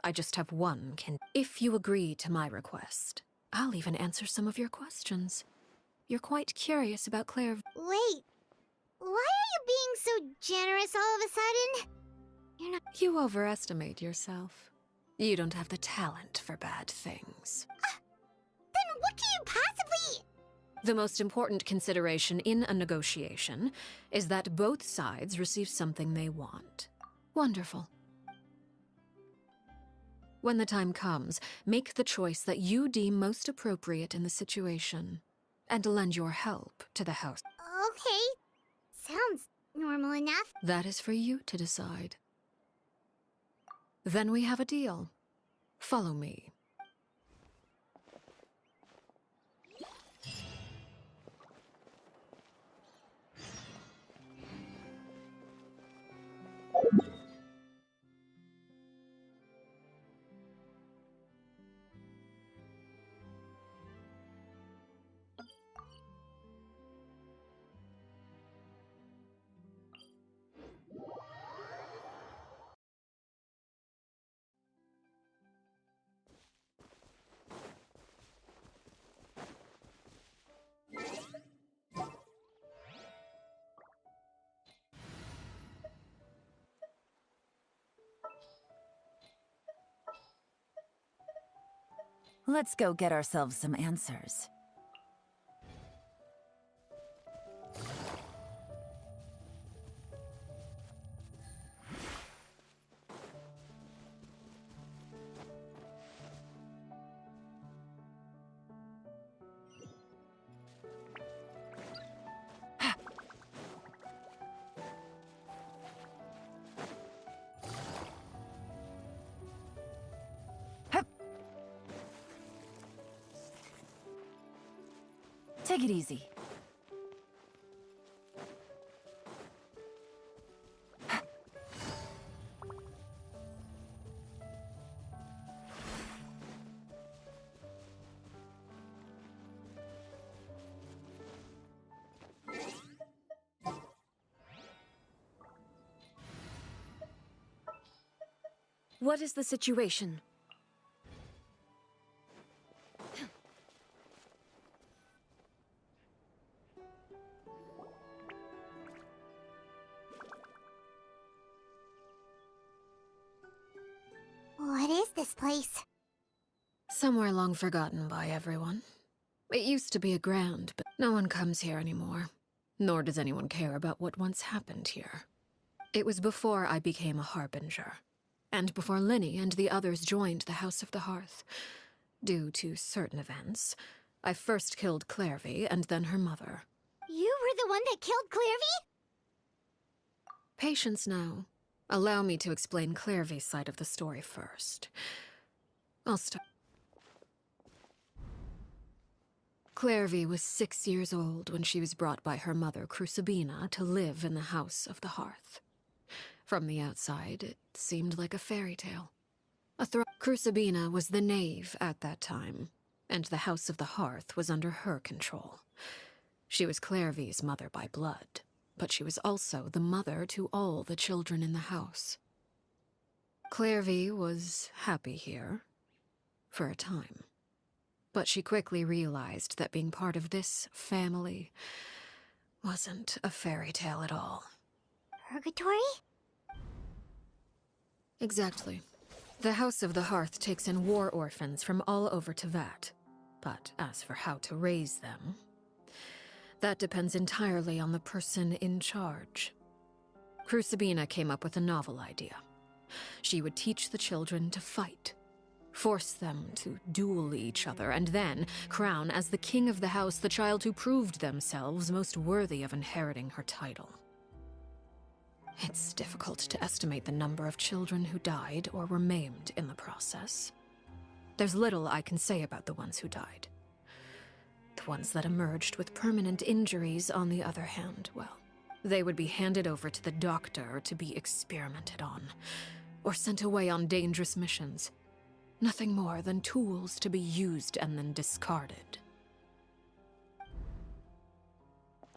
I just have one If you agree to my request, I'll even answer some of your questions. You're quite curious about Claire. Wait, why are you being so generous all of a sudden? You're not. You overestimate yourself. You don't have the talent for bad things. Then what can you possibly. The most important consideration in a negotiation is that both sides receive something they want. Wonderful. When the time comes, make the choice that you deem most appropriate in the situation, and lend your help to the house. Okay, sounds normal enough. That is for you to decide. Then we have a deal. Follow me. Let's go get ourselves some answers. Take it easy. What is the situation? What is this place? Somewhere long forgotten by everyone. It used to be a ground, but no one comes here anymore. Nor does anyone care about what once happened here. It was before I became a harbinger. And before Linny and the others joined the House of the Hearth. Due to certain events, I first killed Clairvy and then her mother. You were the one that killed Clairvy? Patience now. Allow me to explain Clairvy's side of the story first. I'll start. Clairvy was 6 years old when she was brought by her mother, Crucibina, to live in the House of the Hearth. From the outside, it seemed like a fairy tale. Crucibina was the knave at that time, and the House of the Hearth was under her control. She was Clairvy's mother by blood, but she was also the mother to all the children in the house. Clairvy was happy here, for a time. But she quickly realized that being part of this family wasn't a fairy tale at all. Purgatory? Exactly. The House of the Hearth takes in war orphans from all over Tevat. But as for how to raise them, that depends entirely on the person in charge. Crucibina came up with a novel idea. She would teach the children to fight, force them to duel each other, and then crown as the king of the house the child who proved themselves most worthy of inheriting her title. It's difficult to estimate the number of children who died or were maimed in the process. There's little I can say about the ones who died. The ones that emerged with permanent injuries, on the other hand, well, they would be handed over to the doctor to be experimented on, or sent away on dangerous missions. Nothing more than tools to be used and then discarded.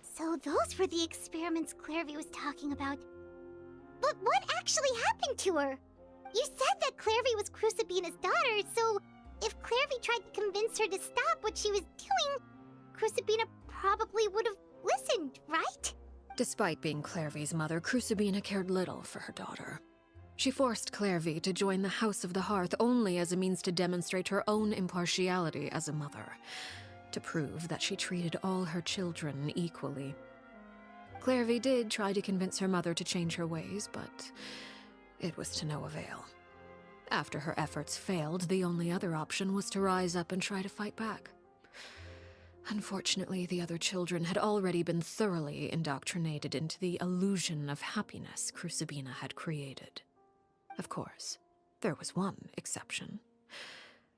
So those were the experiments Clairvy was talking about. But But what actually happened to her? You said that Clairvy was Crucibina's daughter, so if Clairvy tried to convince her to stop what she was doing, Crucibina probably would have listened, right? Despite being Clairvy's mother, Crucibina cared little for her daughter. She forced Clairvy to join the House of the Hearth only as a means to demonstrate her own impartiality as a mother, to prove that she treated all her children equally. Clairvy did try to convince her mother to change her ways, but it was to no avail. After her efforts failed, the only other option was to rise up and try to fight back. Unfortunately, the other children had already been thoroughly indoctrinated into the illusion of happiness Crucibina had created. Of course, there was one exception.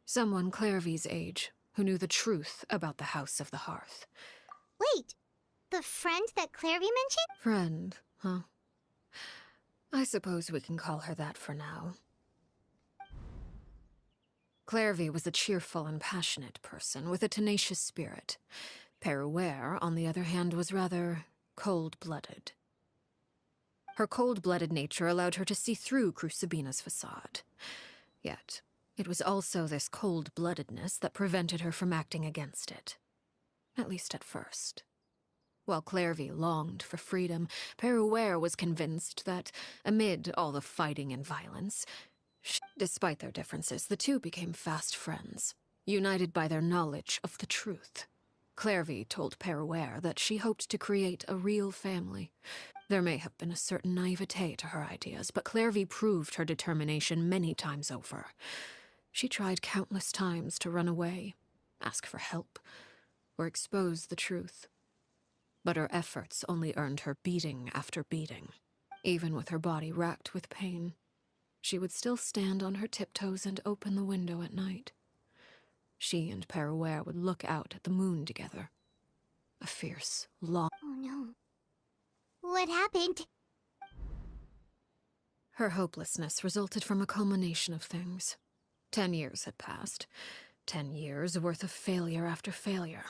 Someone Clairvy's age, who knew the truth about the House of the Hearth. Wait, the friend that Clairvy mentioned? Friend, huh? I suppose we can call her that for now. Clairvy was a cheerful and passionate person with a tenacious spirit. Peruere, on the other hand, was rather cold-blooded. Her cold-blooded nature allowed her to see through Crucibina's facade. Yet, it was also this cold-bloodedness that prevented her from acting against it. At least at first. While Clairvy longed for freedom, Peruere was convinced that, amid all the fighting and violence, despite their differences, the two became fast friends, united by their knowledge of the truth. Clairvy told Peruere that she hoped to create a real family. There may have been a certain naivete to her ideas, but Clairvy proved her determination many times over. She tried countless times to run away, ask for help, or expose the truth. But her efforts only earned her beating after beating. Even with her body racked with pain, she would still stand on her tiptoes and open the window at night. She and Peruere would look out at the moon together. A fierce, long... Oh no. What happened? Her hopelessness resulted from a culmination of things. 10 years had passed. 10 years worth of failure after failure.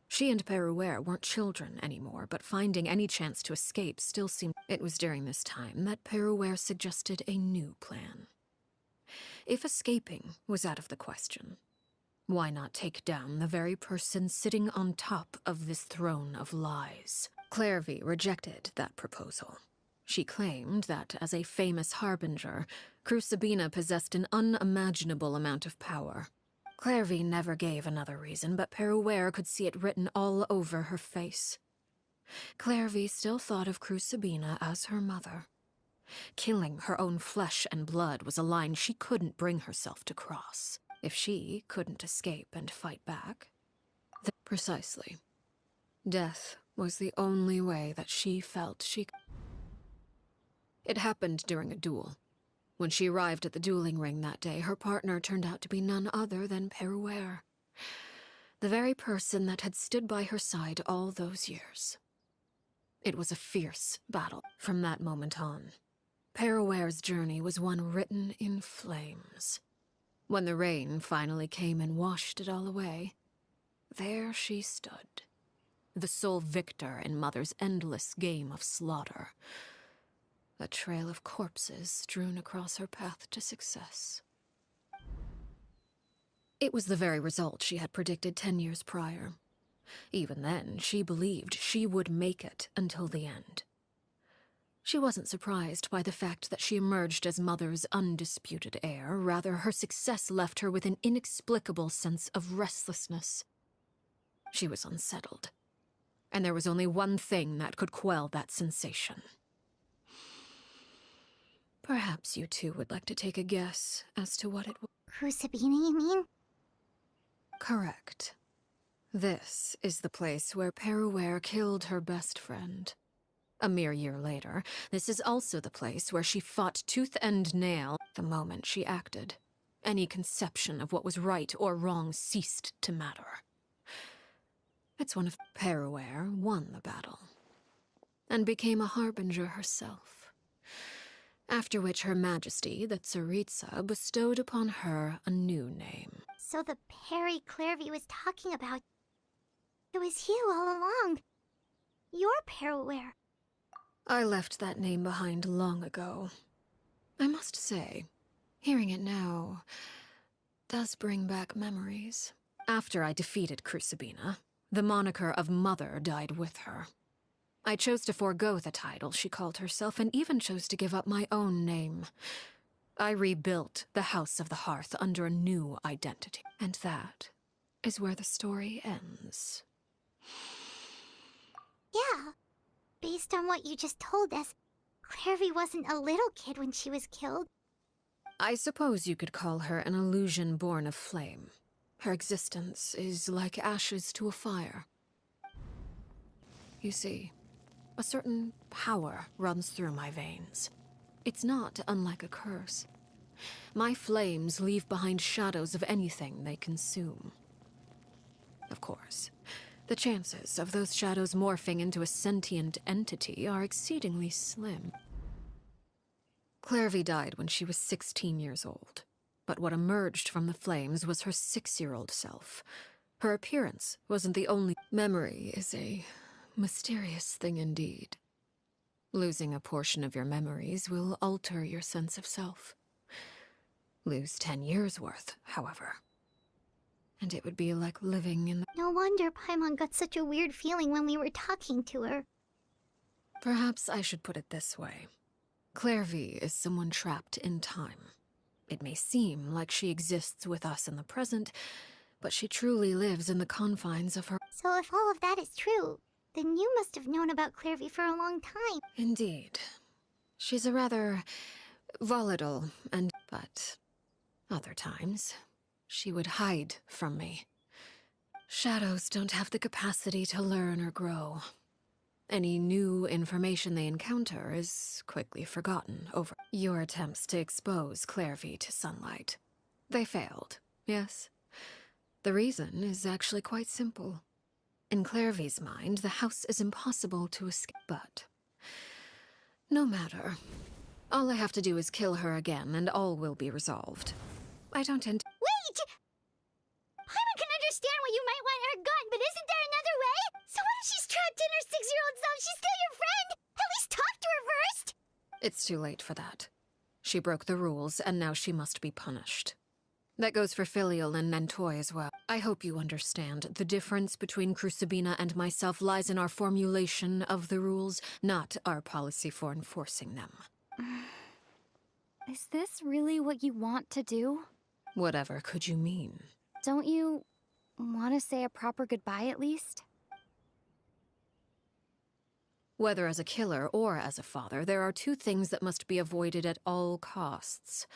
She and Peruere weren't children anymore, but finding any chance to escape still seemed... It was during this time that Peruere suggested a new plan. If escaping was out of the question, why not take down the very person sitting on top of this throne of lies? Clairvy rejected that proposal. She claimed that, as a famous harbinger, Crucibina possessed an unimaginable amount of power. Clairvy never gave another reason, but Peruere could see it written all over her face. Clairvy still thought of Crucibina as her mother. Killing her own flesh and blood was a line she couldn't bring herself to cross. If she couldn't escape and fight back, then precisely. Death was the only way that she felt she could. It happened during a duel. When she arrived at the dueling ring that day, her partner turned out to be none other than Peruere, the very person that had stood by her side all those years. It was a fierce battle. From that moment on, Peruere's journey was one written in flames. When the rain finally came and washed it all away, there she stood, the sole victor in Mother's endless game of slaughter. A trail of corpses strewn across her path to success. It was the very result she had predicted 10 years prior. Even then, she believed she would make it until the end. She wasn't surprised by the fact that she emerged as Mother's undisputed heir. Rather, her success left her with an inexplicable sense of restlessness. She was unsettled, and there was only one thing that could quell that sensation. Perhaps you two would like to take a guess as to what it was. Crucibina, you mean? Correct. This is the place where Peruere killed her best friend. A mere year later, this is also the place where she fought tooth and nail the moment she acted. Any conception of what was right or wrong ceased to matter. It's one of Peruere won the battle, and became a harbinger herself. After which Her Majesty, the Tsaritsa, bestowed upon her a new name. So the Perry Clairvy was talking about... It was you all along. You're Peruere. I left that name behind long ago. I must say, hearing it now does bring back memories. After I defeated Crucibina, the moniker of Mother died with her. I chose to forego the title she called herself and even chose to give up my own name. I rebuilt the House of the Hearth under a new identity. And that is where the story ends. Yeah. Based on what you just told us, Clairvy wasn't a little kid when she was killed. I suppose you could call her an illusion born of flame. Her existence is like ashes to a fire. You see, a certain power runs through my veins. It's not unlike a curse. My flames leave behind shadows of anything they consume. Of course, the chances of those shadows morphing into a sentient entity are exceedingly slim. Clairvy died when she was 16 years old, but what emerged from the flames was her 6-year-old self. Her appearance wasn't the only. Memory is a mysterious thing indeed. Losing a portion of your memories will alter your sense of self. Lose 10 years' worth, however, and it would be like living in the... No wonder Paimon got such a weird feeling when we were talking to her. Perhaps I should put it this way. Clairvy is someone trapped in time. It may seem like she exists with us in the present, but she truly lives in the confines of her... So if all of that is true, then you must have known about Clairvy for a long time. Indeed. She's a rather volatile and... but other times, she would hide from me. Shadows don't have the capacity to learn or grow. Any new information they encounter is quickly forgotten over your attempts to expose Clairvy to sunlight. They failed, yes. The reason is actually quite simple. In Clairvy's mind, the house is impossible to escape, but... no matter. All I have to do is kill her again, and all will be resolved. I don't intend... Wait! Paimon can understand why you might want her gone, but isn't there another way? So what if she's trapped in her 6-year-old self? She's still your friend! At least talk to her first! It's too late for that. She broke the rules, and now she must be punished. That goes for Filial and Nantoy as well. I hope you understand. The difference between Crucibina and myself lies in our formulation of the rules, not our policy for enforcing them. Is this really what you want to do? Whatever could you mean? Don't you want to say a proper goodbye at least? Whether as a killer or as a father, there are two things that must be avoided at all costs.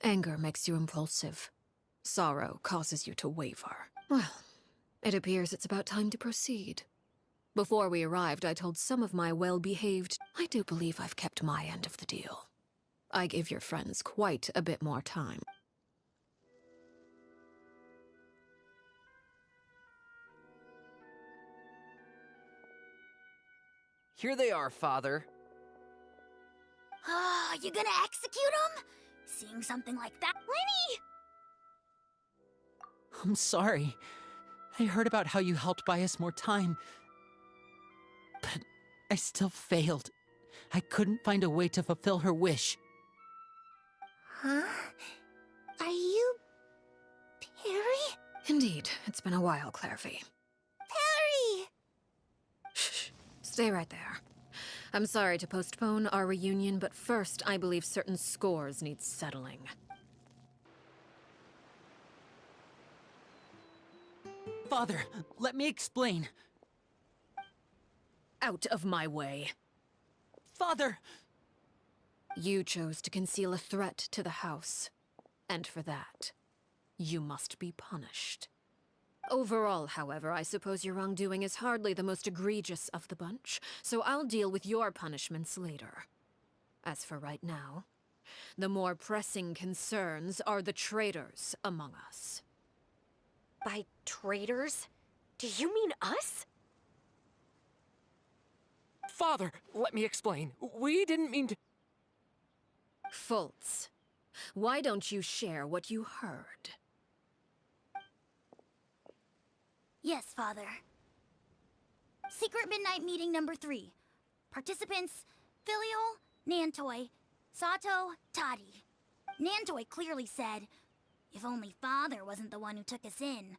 Anger makes you impulsive. Sorrow causes you to waver. Well, it appears it's about time to proceed. Before we arrived, I told some of my well-behaved... I do believe I've kept my end of the deal. I give your friends quite a bit more time. Here they are, Father. Ah, you gonna execute him? Seeing something like that? Lenny! I'm sorry. I heard about how you helped buy us more time. But I still failed. I couldn't find a way to fulfill her wish. Huh? Are you... Perry? Indeed, it's been a while, Clairvy. Perry! Shh. Stay right there. I'm sorry to postpone our reunion, but first I believe certain scores need settling. Father, let me explain. Out of my way. Father! You chose to conceal a threat to the house. And for that, you must be punished. Overall, however, I suppose your wrongdoing is hardly the most egregious of the bunch, so I'll deal with your punishments later. As for right now, the more pressing concerns are the traitors among us. By traitors? Do you mean us? Father, let me explain. We didn't mean to... Fultz, why don't you share what you heard? Yes, Father. Secret Midnight Meeting number 3. Participants, Filial, Nantoi, Sato, Toddy. Nantoi clearly said, if only Father wasn't the one who took us in.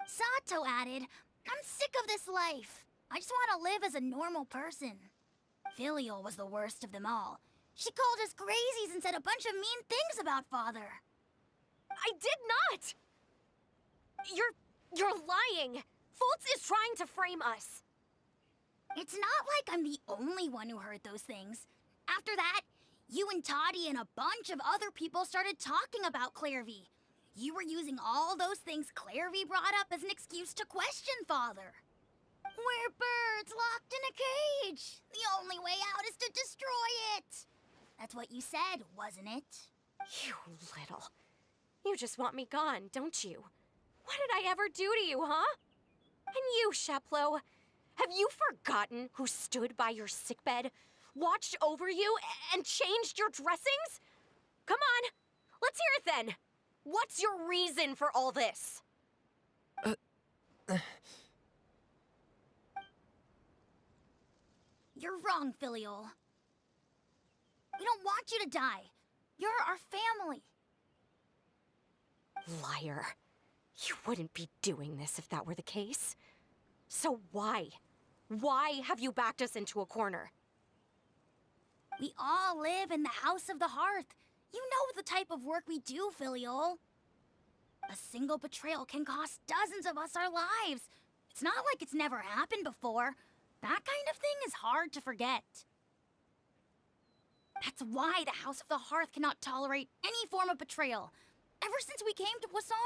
Sato added, I'm sick of this life. I just want to live as a normal person. Filial was the worst of them all. She called us crazies and said a bunch of mean things about Father. I did not! You're lying! Foltz is trying to frame us. It's not like I'm the only one who heard those things. After that, you and Toddy and a bunch of other people started talking about Clairvy. You were using all those things Clairvy brought up as an excuse to question Father. We're birds locked in a cage. The only way out is to destroy it. That's what you said, wasn't it? You little... You just want me gone, don't you? What did I ever do to you, huh? And you, Sheplo, have you forgotten who stood by your sickbed, watched over you, and changed your dressings? Come on, let's hear it then. What's your reason for all this? You're wrong, Filial. We don't want you to die. You're our family. Liar. You wouldn't be doing this if that were the case. So why? Why have you backed us into a corner? We all live in the House of the Hearth. You know the type of work we do, Filial. A single betrayal can cost dozens of us our lives. It's not like it's never happened before. That kind of thing is hard to forget. That's why the House of the Hearth cannot tolerate any form of betrayal. Ever since we came to Poisson,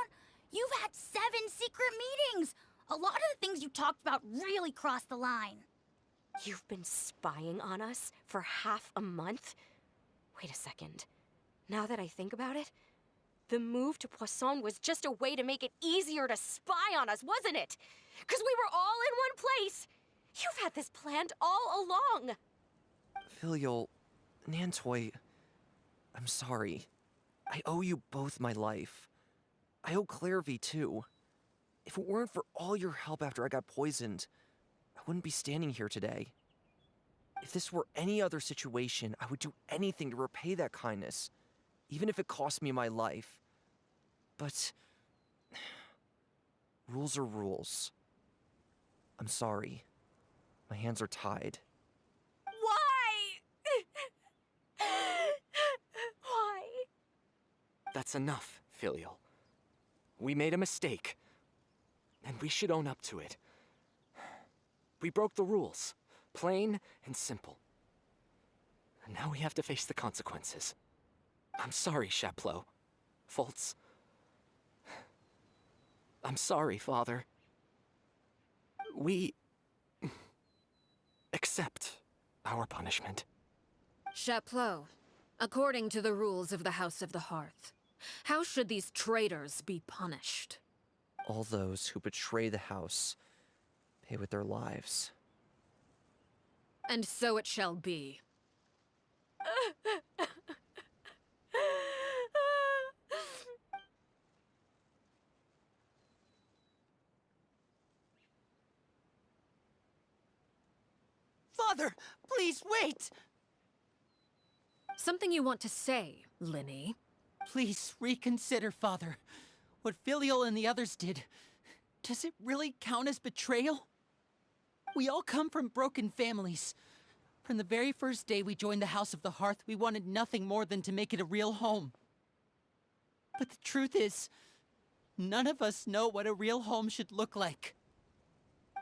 you've had 7 secret meetings. A lot of the things you talked about really crossed the line. You've been spying on us for half a month? Wait a second. Now that I think about it, the move to Poisson was just a way to make it easier to spy on us, wasn't it? Because we were all in one place. You've had this planned all along. Filial, Nantoi, I'm sorry. I owe you both my life. I owe Clairvy too. If it weren't for all your help after I got poisoned, I wouldn't be standing here today. If this were any other situation, I would do anything to repay that kindness, even if it cost me my life. But rules are rules. I'm sorry. My hands are tied. Why? Why? That's enough, Filial. We made a mistake, and we should own up to it. We broke the rules, plain and simple. And now we have to face the consequences. I'm sorry, Chapleau. Foltz. I'm sorry, Father. We accept our punishment. Chapleau, according to the rules of the House of the Hearth, how should these traitors be punished? All those who betray the house pay with their lives. And so it shall be. Father, please wait! Something you want to say, Linny? Please reconsider, Father. What Filial and the others did, does it really count as betrayal? We all come from broken families. From the very first day we joined the House of the Hearth, we wanted nothing more than to make it a real home. But the truth is, none of us know what a real home should look like.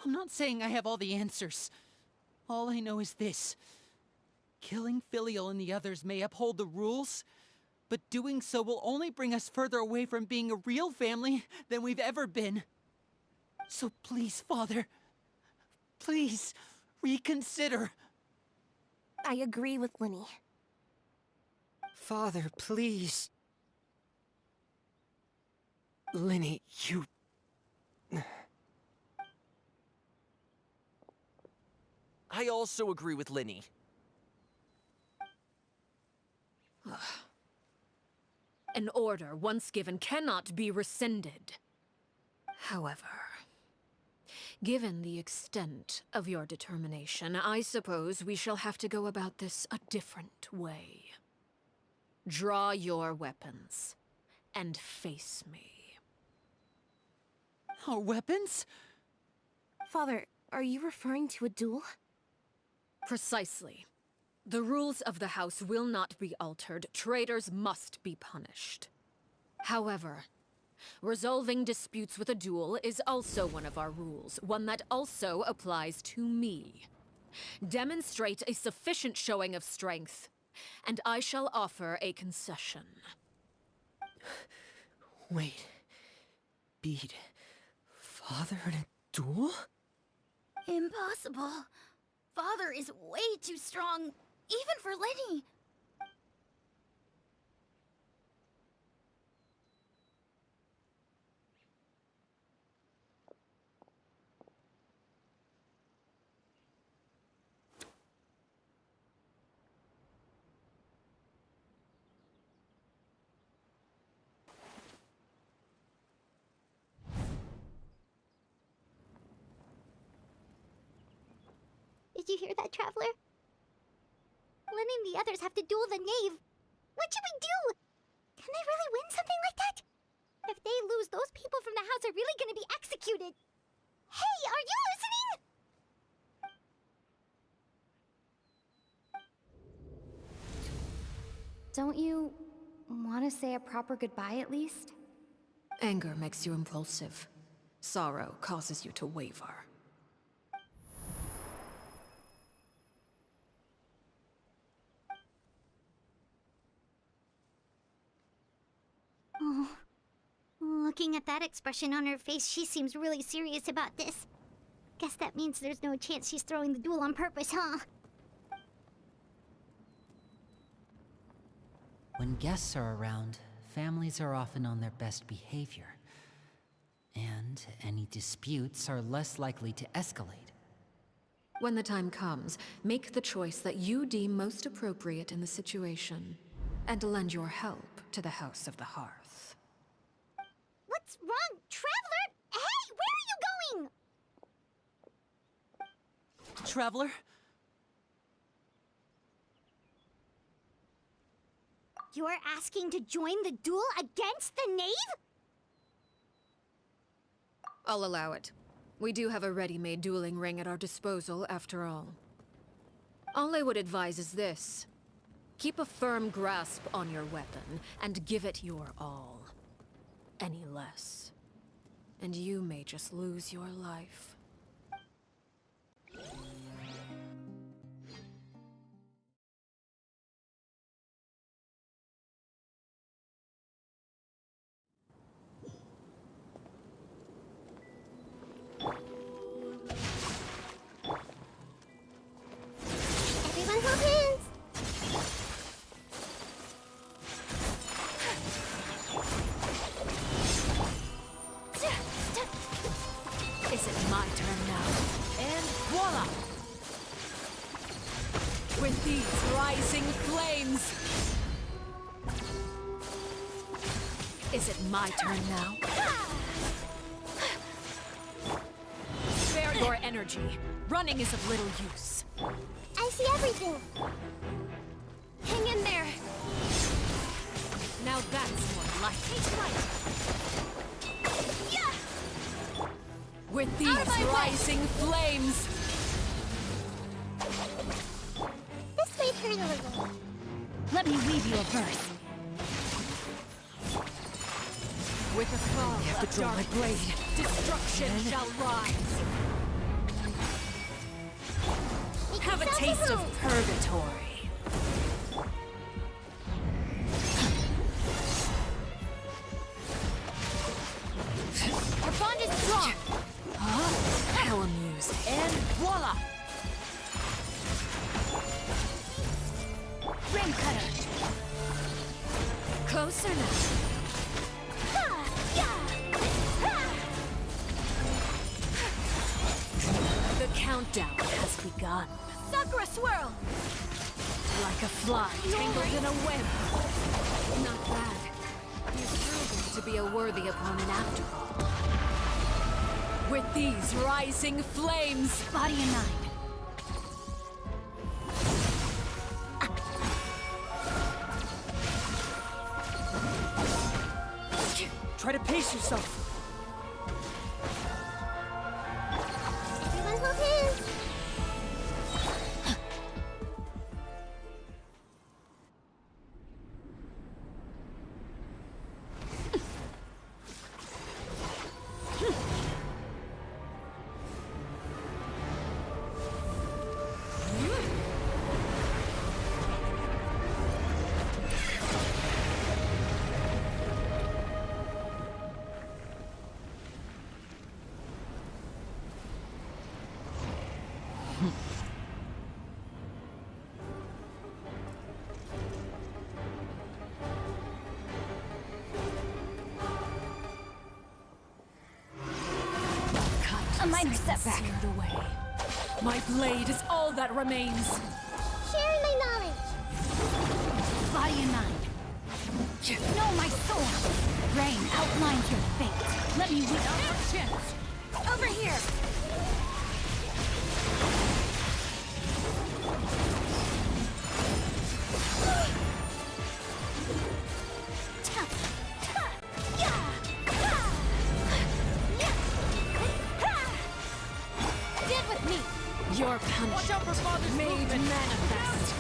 I'm not saying I have all the answers. All I know is this. Killing Filial and the others may uphold the rules, but doing so will only bring us further away from being a real family than we've ever been. So please, Father, please, reconsider. I agree with Linny. Father, please. Linny, you... I also agree with Linny. An order once given cannot be rescinded. However, Given the extent of your determination, I suppose we shall have to go about this a different way. Draw your weapons and face me. Our weapons? Father, are you referring to a duel? Precisely. The rules of the house will not be altered. Traitors must be punished. However, resolving disputes with a duel is also one of our rules, one that also applies to me. Demonstrate a sufficient showing of strength, and I shall offer a concession. Wait. Beat Father in a duel? Impossible. Father is way too strong, even for Lenny. Did you hear that, Traveler? Lenny and the others have to duel the knave. What should we do? Can they really win something like that? If they lose, those people from the house are really gonna be executed. Hey, are you listening? Don't you want to say a proper goodbye at least? Anger makes you impulsive. Sorrow causes you to waver. Oh, looking at that expression on her face, she seems really serious about this. Guess that means there's no chance she's throwing the duel on purpose, huh? When guests are around, families are often on their best behavior. And any disputes are less likely to escalate. When the time comes, make the choice that you deem most appropriate in the situation, and lend your help to the House of the Hearth. What's wrong, Traveler? Hey, where are you going? Traveler? You're asking to join the duel against the knave? I'll allow it. We do have a ready-made dueling ring at our disposal, after all. All I would advise is this. Keep a firm grasp on your weapon, and give it your all. Any less, and you may just lose your life. Everyone hold hands! Is it my turn now? And voila! With these rising flames! Is it my turn now? Spare your energy. Running is of little use. I see everything! Hang in there! Now that's more like it. With these rising flames! This might hurt a little. Let me weave you a verse. With a fall I have to draw my blade. destruction shall rise. Have a taste of purgatory. Our bond is strong! How amusing. And voila! Ring cutter. Closer now. The countdown has begun. Sakura swirl! Like a fly tangled in a web. Not bad. He's proven to be a worthy opponent after all. With these rising flames! Body in mind. Try to pace yourself. Everyone hold hands. A minor setback. Seared away. My blade is all that remains. Sharing my knowledge. Body in mind. Know my sword. Rain outlines your fate. Let me weed out your chance. Over here! Dead with me. Your punishment made manifest.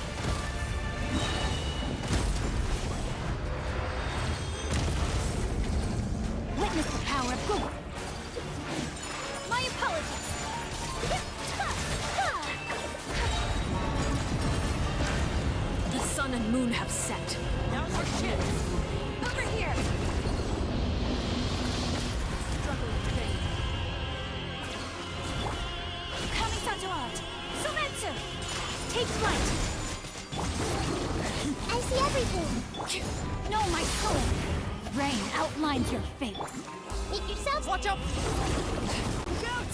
Witness the power of Google. My apologies. The sun and moon have set. Now's our chance. Over here! Struggling pain. Kamisato art. Sumetsu. Take flight. I see everything. Know my sword. Rain outlines your fate. Make yourself. Watch out! Look out!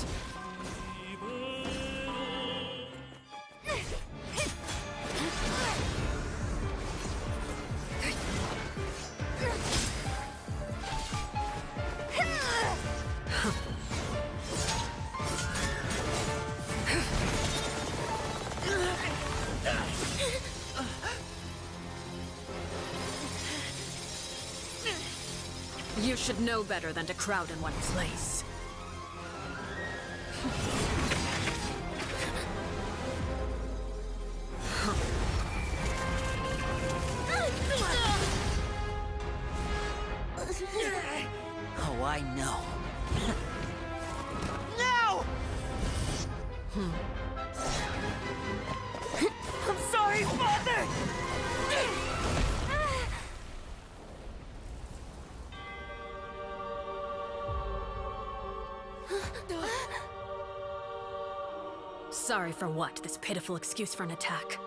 You should know better than to crowd in one place. Oh, I know. Now! I'm sorry, Father! Sorry for what? This pitiful excuse for an attack.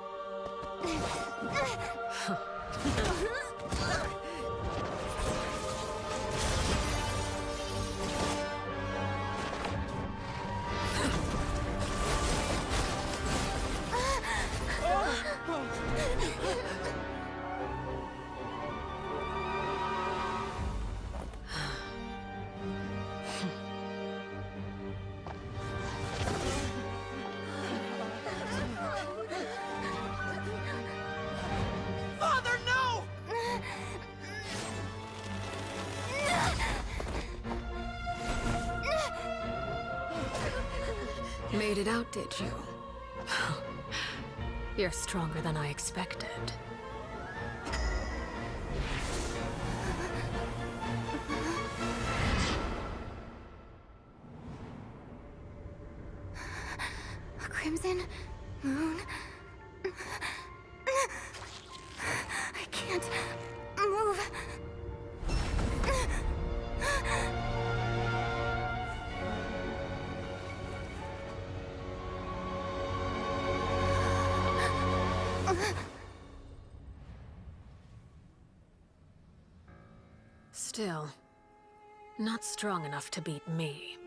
Father, no! Made it out, did you? You're stronger than I expected. A crimson moon. I can't move. Still, not strong enough to beat me.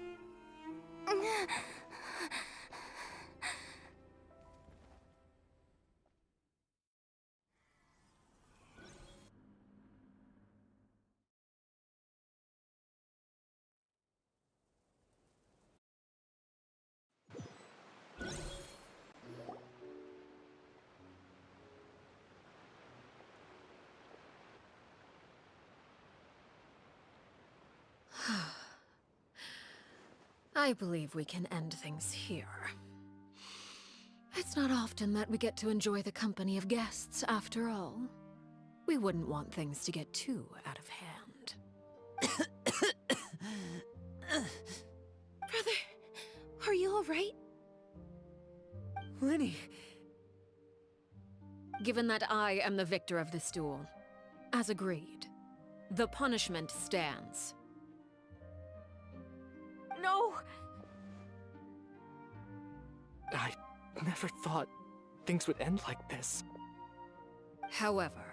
I believe we can end things here. It's not often that we get to enjoy the company of guests, after all. We wouldn't want things to get too out of hand. Brother, are you alright? Lenny! Given that I am the victor of this duel, as agreed, the punishment stands. No! I never thought things would end like this. However,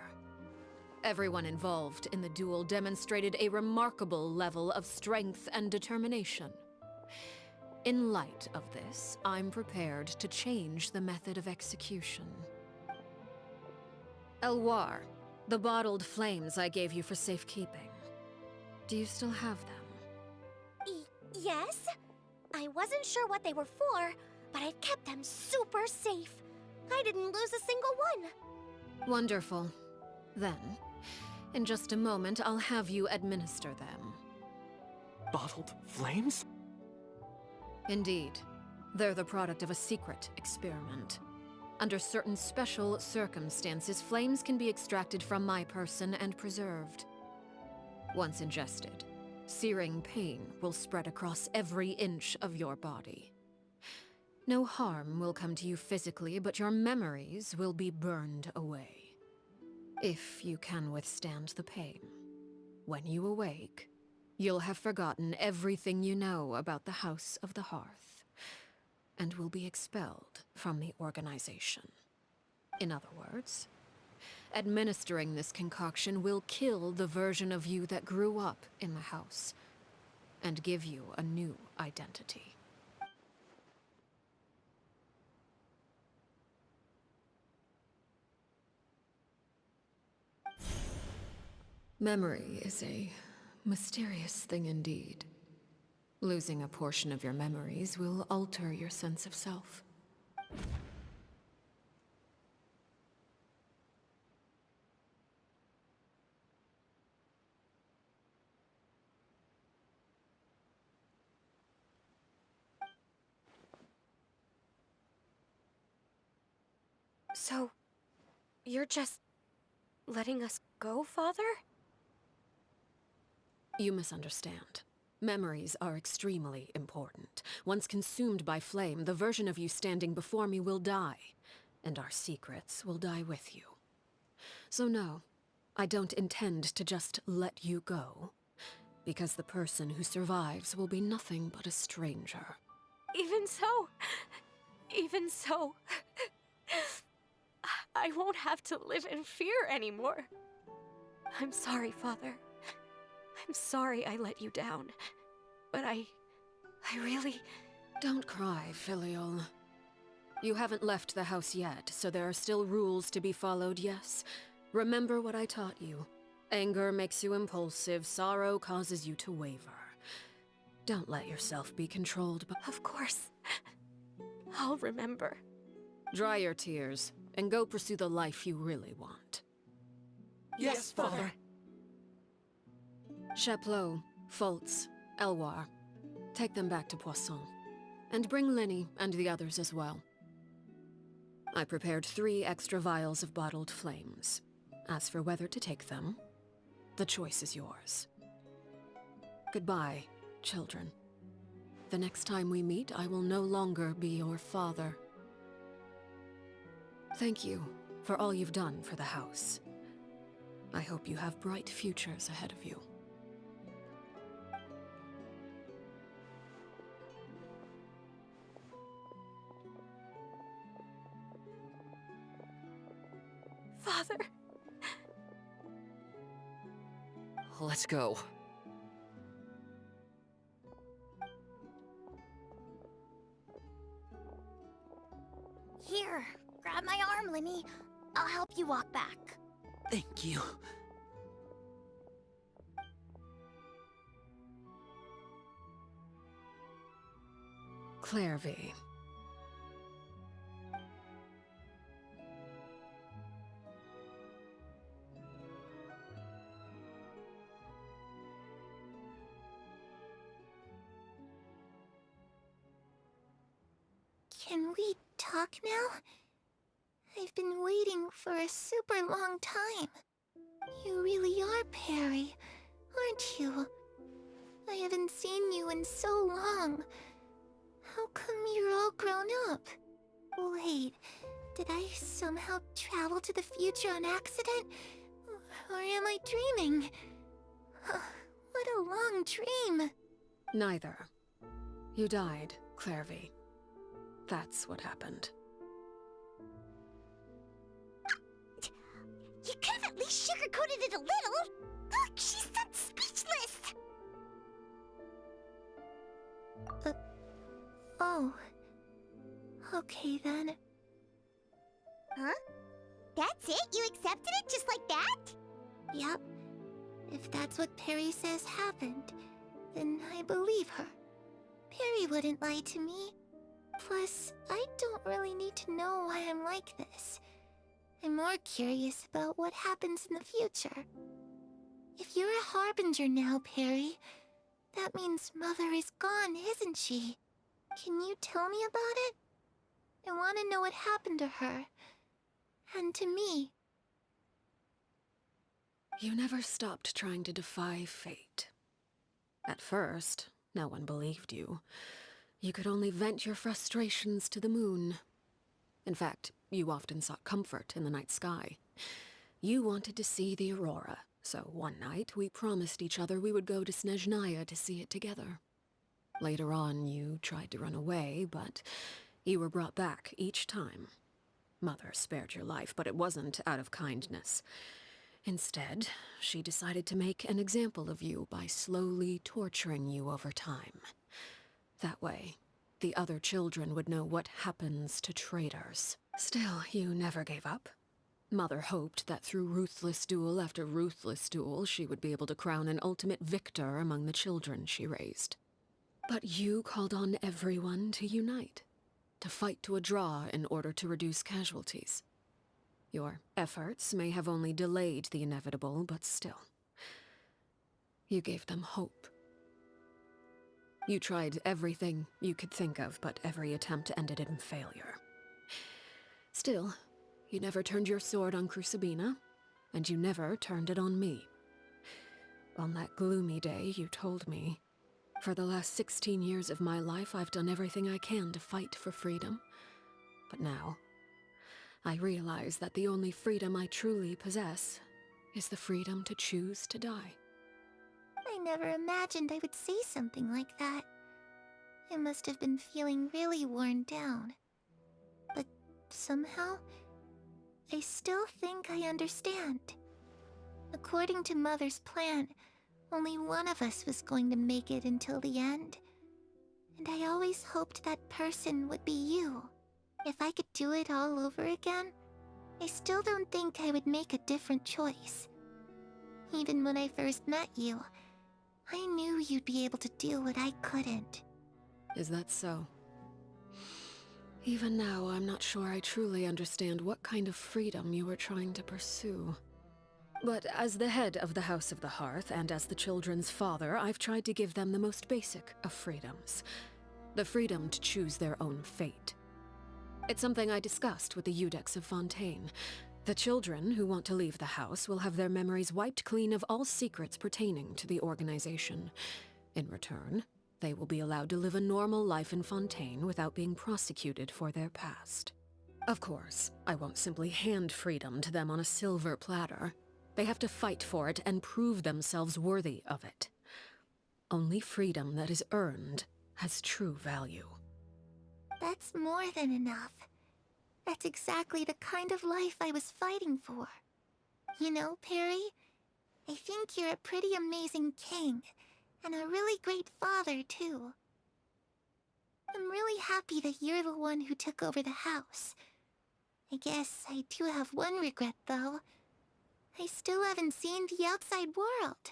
everyone involved in the duel demonstrated a remarkable level of strength and determination. In light of this, I'm prepared to change the method of execution. Elwar, the bottled flames I gave you for safekeeping. Do you still have them? Yes? I wasn't sure what they were for, but I've kept them super safe. I didn't lose a single one. Wonderful. Then, in just a moment, I'll have you administer them. Bottled flames? Indeed. They're the product of a secret experiment. Under certain special circumstances, flames can be extracted from my person and preserved. Once ingested, searing pain will spread across every inch of your body. No harm will come to you physically, but your memories will be burned away. If you can withstand the pain. When you awake, you'll have forgotten everything you know about the House of the Hearth, and will be expelled from the organization. In other words, administering this concoction will kill the version of you that grew up in the house, and give you a new identity. Memory is a mysterious thing indeed. Losing a portion of your memories will alter your sense of self. So, you're just letting us go, Father? You misunderstand. Memories are extremely important. Once consumed by flame, the version of you standing before me will die, and our secrets will die with you. So no, I don't intend to just let you go, because the person who survives will be nothing but a stranger. Even so, I won't have to live in fear anymore. I'm sorry, Father. I'm sorry I let you down. But I really... Don't cry, Filial. You haven't left the house yet, so there are still rules to be followed, yes? Remember what I taught you. Anger makes you impulsive, sorrow causes you to waver. Don't let yourself be controlled by... Of course. I'll remember. Dry your tears, and go pursue the life you really want. Yes, Father. Chaplot, Fultz, Elwar, take them back to Poisson. And bring Lenny and the others as well. I prepared 3 extra vials of bottled flames. As for whether to take them, the choice is yours. Goodbye, children. The next time we meet, I will no longer be your father. Thank you for all you've done for the house. I hope you have bright futures ahead of you. Father. Let's go. Here, grab my arm, Lenny. I'll help you walk back. Thank you. Clairvy. Can we talk now? I've been waiting for a super long time. You really are Perry, aren't you? I haven't seen you in so long. How come you're all grown up? Wait, did I somehow travel to the future on accident? Or am I dreaming? What a long dream. Neither. You died, Clairvy. That's what happened. You could have at least sugarcoated it a little. Look, she's done speechless. Oh. Okay then. Huh? That's it? You accepted it just like that? Yep. If that's what Perry says happened, then I believe her. Perry wouldn't lie to me. Plus, I don't really need to know why I'm like this. I'm more curious about what happens in the future. If you're a harbinger now, Perry, that means Mother is gone, isn't she? Can you tell me about it? I want to know what happened to her. And to me. You never stopped trying to defy fate. At first, no one believed you. You could only vent your frustrations to the moon. In fact, you often sought comfort in the night sky. You wanted to see the aurora, so one night we promised each other we would go to Snezhnaya to see it together. Later on, you tried to run away, but you were brought back each time. Mother spared your life, but it wasn't out of kindness. Instead, she decided to make an example of you by slowly torturing you over time. That way, the other children would know what happens to traitors. Still, you never gave up. Mother hoped that through ruthless duel after ruthless duel, she would be able to crown an ultimate victor among the children she raised. But you called on everyone to unite, to fight to a draw in order to reduce casualties. Your efforts may have only delayed the inevitable, but still. You gave them hope. You tried everything you could think of, but every attempt ended in failure. Still, you never turned your sword on Crucibina, and you never turned it on me. On that gloomy day, you told me, "For the last 16 years of my life, I've done everything I can to fight for freedom. But now, I realize that the only freedom I truly possess is the freedom to choose to die." I never imagined I would say something like that. I must have been feeling really worn down. But somehow, I still think I understand. According to Mother's plan, only one of us was going to make it until the end. And I always hoped that person would be you. If I could do it all over again, I still don't think I would make a different choice. Even when I first met you, I knew you'd be able to do what I couldn't. Is that so? Even now, I'm not sure I truly understand what kind of freedom you were trying to pursue. But as the head of the House of the Hearth, and as the children's father, I've tried to give them the most basic of freedoms. The freedom to choose their own fate. It's something I discussed with the Eudex of Fontaine. The children who want to leave the house will have their memories wiped clean of all secrets pertaining to the organization. In return, they will be allowed to live a normal life in Fontaine without being prosecuted for their past. Of course, I won't simply hand freedom to them on a silver platter. They have to fight for it and prove themselves worthy of it. Only freedom that is earned has true value. That's more than enough. That's exactly the kind of life I was fighting for. You know, Perry, I think you're a pretty amazing king, and a really great father, too. I'm really happy that you're the one who took over the house. I guess I do have one regret, though. I still haven't seen the outside world.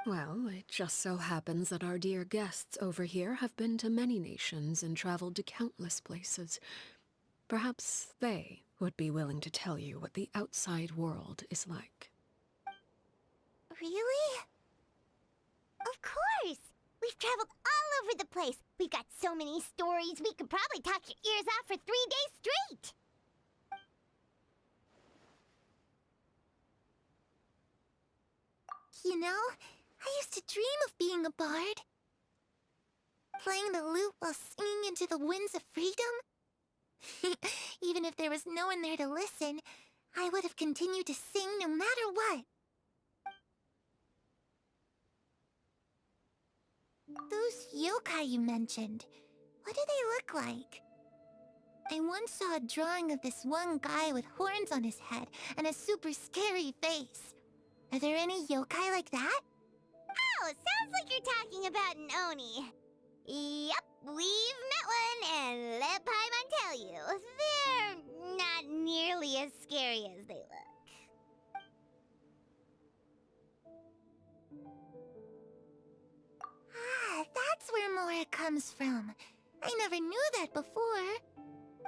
Well, it just so happens that our dear guests over here have been to many nations and traveled to countless places. Perhaps they would be willing to tell you what the outside world is like. Really? Of course! We've traveled all over the place. We've got so many stories, we could probably talk your ears off for 3 days straight. You know, I used to dream of being a bard. Playing the lute while singing into the winds of freedom. Even if there was no one there to listen, I would have continued to sing no matter what. Those yokai you mentioned, what do they look like? I once saw a drawing of this one guy with horns on his head and a super scary face. Are there any yokai like that? Oh, sounds like you're talking about an Oni. Yep, we've met one, and let Paimon tell you, they're not nearly as scary as they look. Ah, that's where Mora comes from. I never knew that before.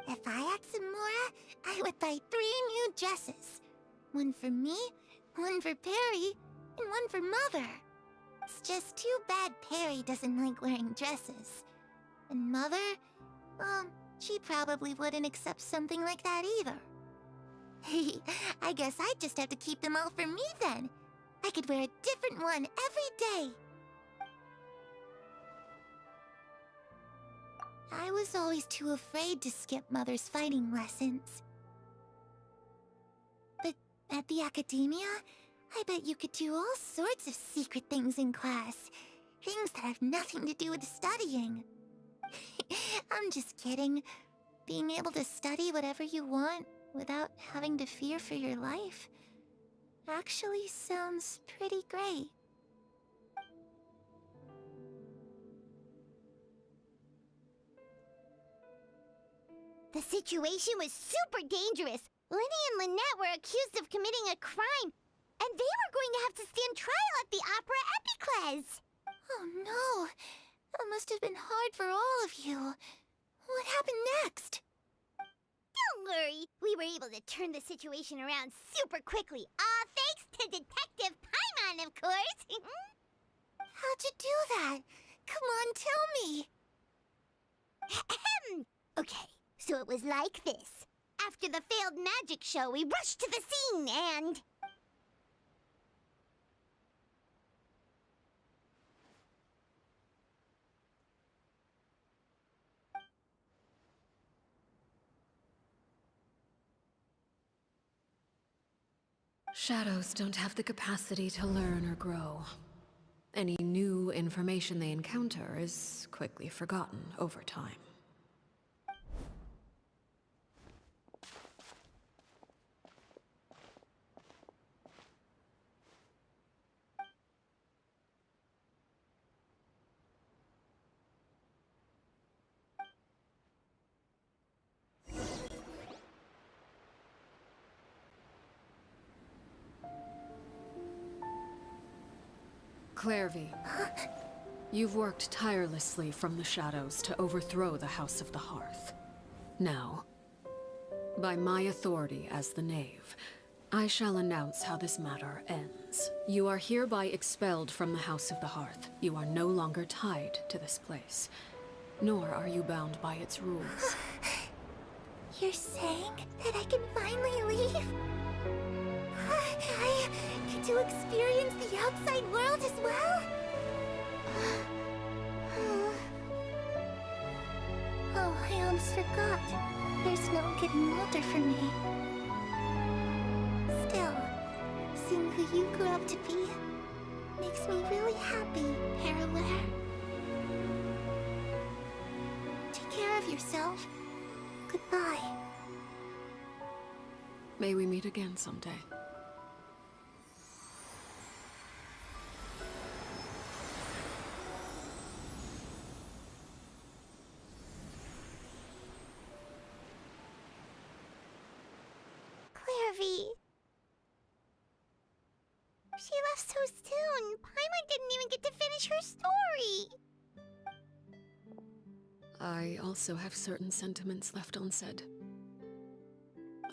If I had some Mora, I would buy 3 new dresses. One for me, one for Perry, and one for Mother. It's just too bad Perry doesn't like wearing dresses. And Mother, she probably wouldn't accept something like that either. I guess I'd just have to keep them all for me then. I could wear a different one every day. I was always too afraid to skip Mother's fighting lessons. But at the academia, I bet you could do all sorts of secret things in class. Things that have nothing to do with studying. I'm just kidding. Being able to study whatever you want without having to fear for your life actually sounds pretty great. The situation was super dangerous. Lenny and Lynette were accused of committing a crime, and they were going to have to stand trial at the Opera Epicles. Oh no! That must have been hard for all of you. What happened next? Don't worry, we were able to turn the situation around super quickly, all thanks to Detective Paimon, of course. How'd you do that? Come on, tell me. Okay, so it was like this. After the failed magic show, we rushed to the scene and... Shadows don't have the capacity to learn or grow. Any new information they encounter is quickly forgotten over time. Clairvy, you've worked tirelessly from the shadows to overthrow the House of the Hearth. Now, by my authority as the Knave, I shall announce how this matter ends. You are hereby expelled from the House of the Hearth. You are no longer tied to this place, nor are you bound by its rules. You're saying that I can finally leave? I get to experience the outside world as well? Oh, I almost forgot. There's no getting older for me. Still, seeing who you grew up to be makes me really happy, Parallare. Take care of yourself. Goodbye. May we meet again someday. Clairvy. She left so soon. Paimon didn't even get to finish her story. I also have certain sentiments left unsaid.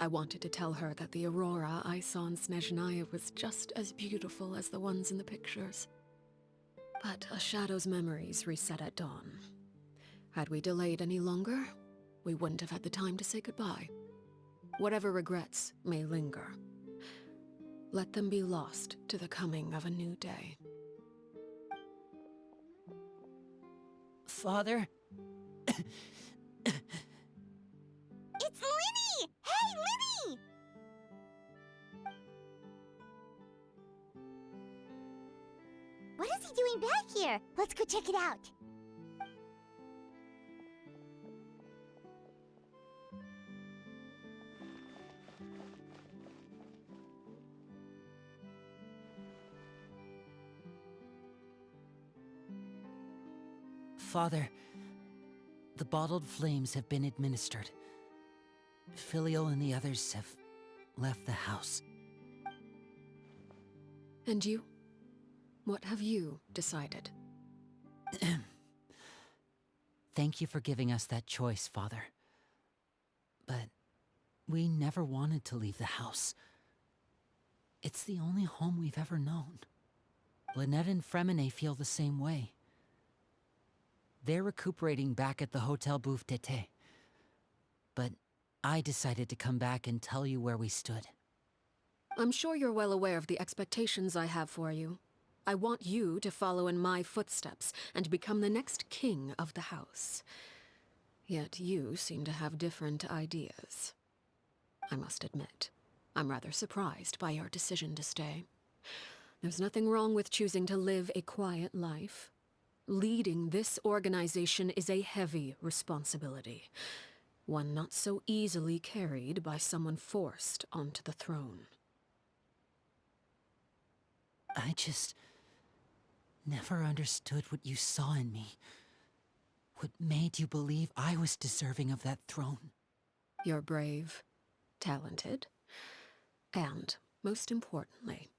I wanted to tell her that the aurora I saw in Snezhnaya was just as beautiful as the ones in the pictures. But a shadow's memories reset at dawn. Had we delayed any longer, we wouldn't have had the time to say goodbye. Whatever regrets may linger, let them be lost to the coming of a new day. Father? It's Linny! Hey, Linny! What is he doing back here? Let's go check it out. Father, the bottled flames have been administered. Filio and the others have left the house. And you? What have you decided? Thank you for giving us that choice, Father. But we never wanted to leave the house. It's the only home we've ever known. Lynette and Fremine feel the same way. They're recuperating back at the Hotel Bouffe d'été. But I decided to come back and tell you where we stood. I'm sure you're well aware of the expectations I have for you. I want you to follow in my footsteps and become the next king of the house. Yet you seem to have different ideas. I must admit, I'm rather surprised by your decision to stay. There's nothing wrong with choosing to live a quiet life. Leading this organization is a heavy responsibility, one not so easily carried by someone forced onto the throne. I just never understood what you saw in me. What made you believe I was deserving of that throne? You're brave, talented, and, most importantly,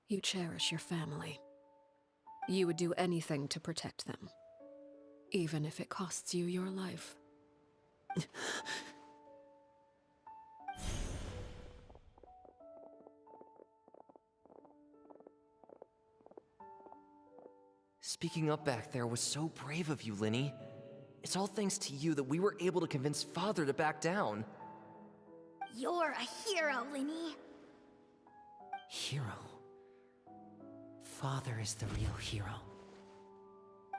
you cherish your family. You would do anything to protect them, even if it costs you your life. Speaking up back there was so brave of you, Linny. It's all thanks to you that we were able to convince Father to back down. You're a hero, Linny. Hero? Father is the real hero.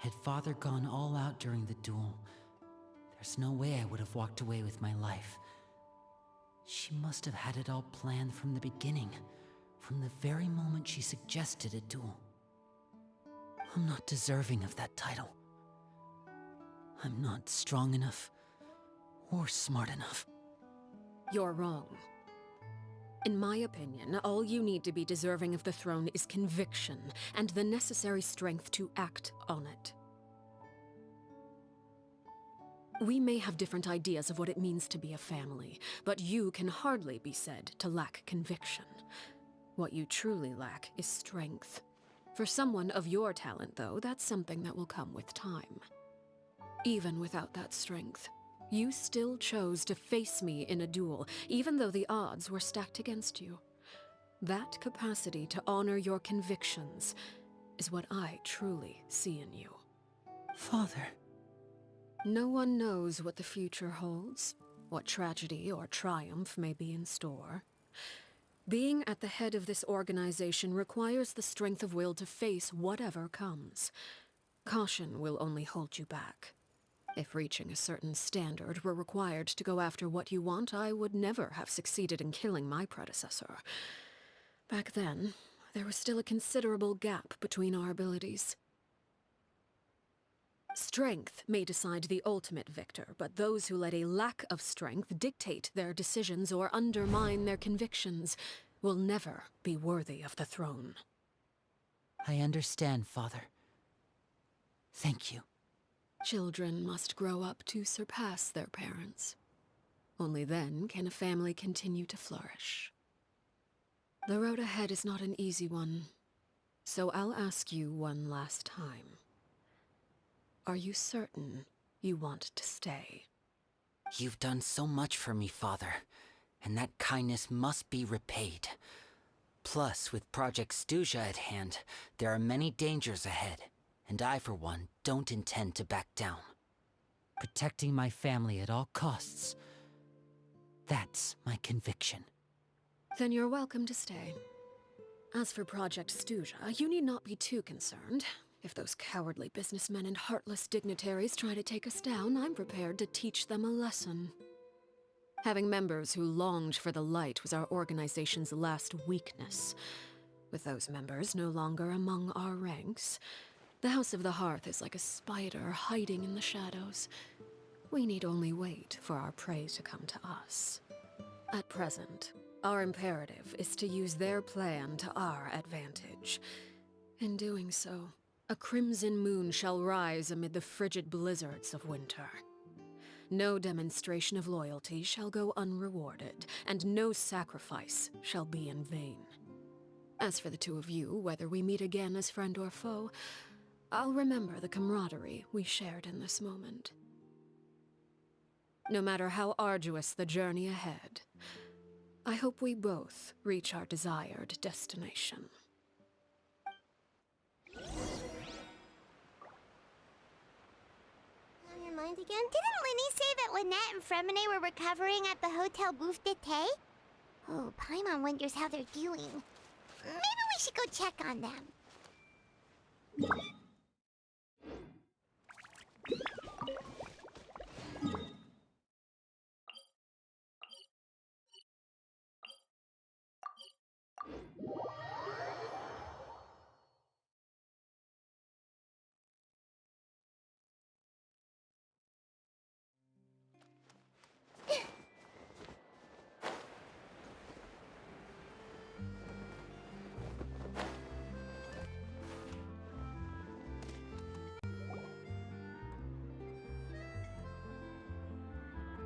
Had Father gone all out during the duel, there's no way I would have walked away with my life. She must have had it all planned from the beginning, from the very moment she suggested a duel. I'm not deserving of that title. I'm not strong enough or smart enough. You're wrong. In my opinion, all you need to be deserving of the throne is conviction and the necessary strength to act on it. We may have different ideas of what it means to be a family, but you can hardly be said to lack conviction. What you truly lack is strength. For someone of your talent, though, that's something that will come with time. Even without that strength, you still chose to face me in a duel, even though the odds were stacked against you. That capacity to honor your convictions is what I truly see in you. Father. No one knows what the future holds, what tragedy or triumph may be in store. Being at the head of this organization requires the strength of will to face whatever comes. Caution will only hold you back. If reaching a certain standard were required to go after what you want, I would never have succeeded in killing my predecessor. Back then, there was still a considerable gap between our abilities. Strength may decide the ultimate victor, but those who let a lack of strength dictate their decisions or undermine their convictions will never be worthy of the throne. I understand, Father. Thank you. Children must grow up to surpass their parents. Only then can a family continue to flourish. The road ahead is not an easy one, so I'll ask you one last time. Are you certain you want to stay? You've done so much for me, Father, and that kindness must be repaid. Plus, with Project Stuja at hand, there are many dangers ahead. and I, for one, don't intend to back down. Protecting my family at all costs. That's my conviction. Then you're welcome to stay. As for Project Stuja, you need not be too concerned. If those cowardly businessmen and heartless dignitaries try to take us down, I'm prepared to teach them a lesson. Having members who longed for the light was our organization's last weakness. With those members no longer among our ranks, the House of the Hearth is like a spider hiding in the shadows. We need only wait for our prey to come to us. At present, our imperative is to use their plan to our advantage. In doing so, a crimson moon shall rise amid the frigid blizzards of winter. No demonstration of loyalty shall go unrewarded, and no sacrifice shall be in vain. As for the two of you, whether we meet again as friend or foe, I'll remember the camaraderie we shared in this moment. No matter how arduous the journey ahead, I hope we both reach our desired destination. On your mind again? Didn't Linny say that Lynette and Fremine were recovering at the Hotel Bouffe d'été? Oh, Paimon wonders how they're doing. Maybe we should go check on them.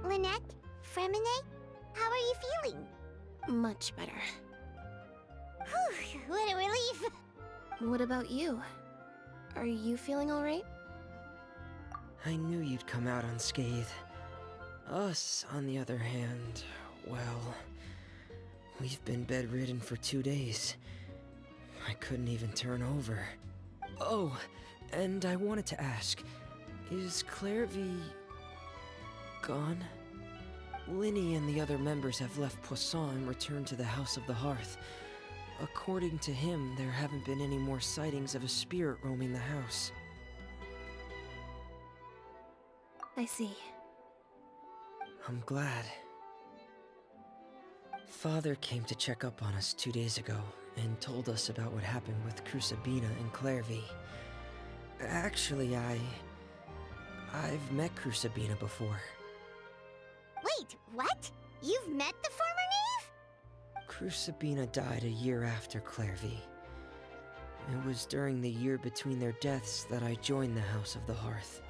Lynette? Fremine? How are you feeling? Much better. Whew, what a relief! What about you? Are you feeling alright? I knew you'd come out unscathed. Us, on the other hand, well, we've been bedridden for 2 days. I couldn't even turn over. Oh, and I wanted to ask, is Clairvy gone? Linny and the other members have left Poisson and returned to the House of the Hearth. According to him, there haven't been any more sightings of a spirit roaming the house. I see. I'm glad. Father came to check up on us 2 days ago and told us about what happened with Crusabina and Clairvy. Actually, I've met Crusabina before. Wait, what? You've met the former knave? Crusabina died a year after Clairvy. It was during the year between their deaths that I joined the House of the Hearth.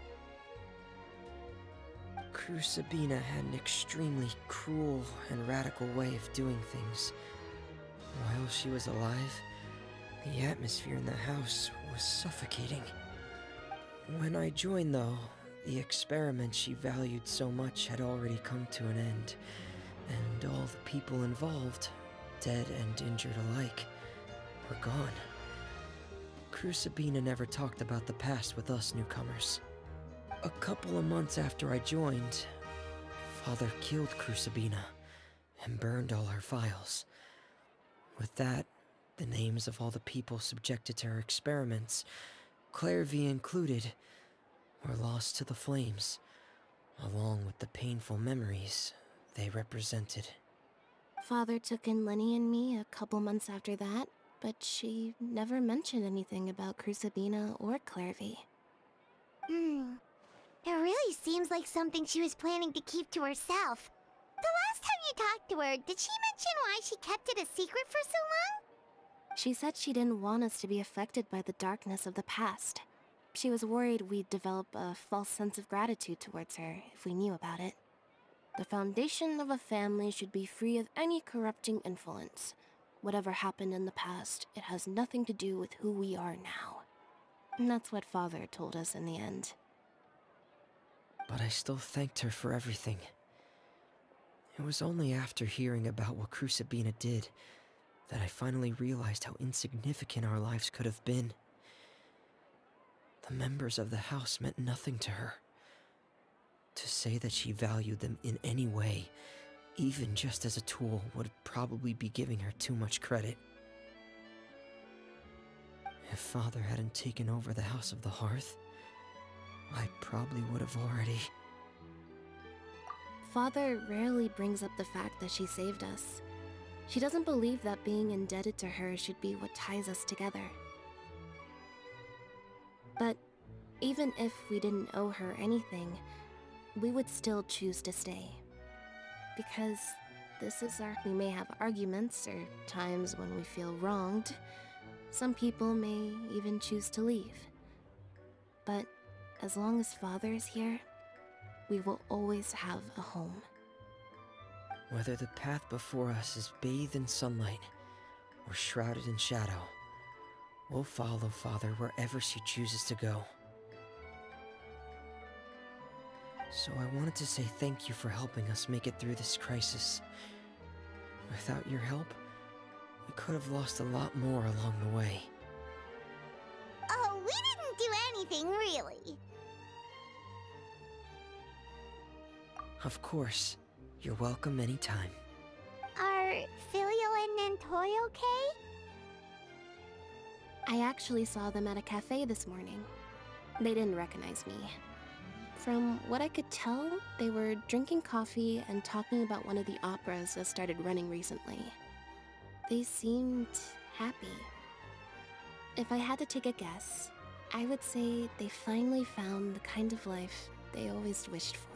Crusabina had an extremely cruel and radical way of doing things. While she was alive, the atmosphere in the house was suffocating. When I joined, though, the experiment she valued so much had already come to an end, and all the people involved, dead and injured alike, were gone. Crusabina never talked about the past with us newcomers. A couple of months after I joined, Father killed Crusabina and burned all her files. With that, the names of all the people subjected to her experiments, Clairvy included, were lost to the flames, along with the painful memories they represented. Father took in Lenny and me a couple months after that, but she never mentioned anything about Crusabina or Clairvy. It really seems like something she was planning to keep to herself. The last time you talked to her, did she mention why she kept it a secret for so long? She said she didn't want us to be affected by the darkness of the past. She was worried we'd develop a false sense of gratitude towards her if we knew about it. The foundation of a family should be free of any corrupting influence. Whatever happened in the past, it has nothing to do with who we are now. And that's what Father told us in the end. But I still thanked her for everything. It was only after hearing about what Crusabina did that I finally realized how insignificant our lives could have been. The members of the house meant nothing to her. To say that she valued them in any way, even just as a tool, would probably be giving her too much credit. If Father hadn't taken over the House of the Hearth, I probably would have already... Father rarely brings up the fact that she saved us. She doesn't believe that being indebted to her should be what ties us together. But even if we didn't owe her anything, we would still choose to stay. Because this is our... We may have arguments or times when we feel wronged. Some people may even choose to leave. But as long as Father is here, we will always have a home. Whether the path before us is bathed in sunlight or shrouded in shadow, we'll follow Father wherever she chooses to go. So I wanted to say thank you for helping us make it through this crisis. Without your help, we could have lost a lot more along the way. Oh, we didn't do anything, really. Of course. You're welcome anytime. Are Filial and Nantoy okay? I actually saw them at a cafe this morning. They didn't recognize me. From what I could tell, they were drinking coffee and talking about one of the operas that started running recently. They seemed happy. If I had to take a guess, I would say they finally found the kind of life they always wished for.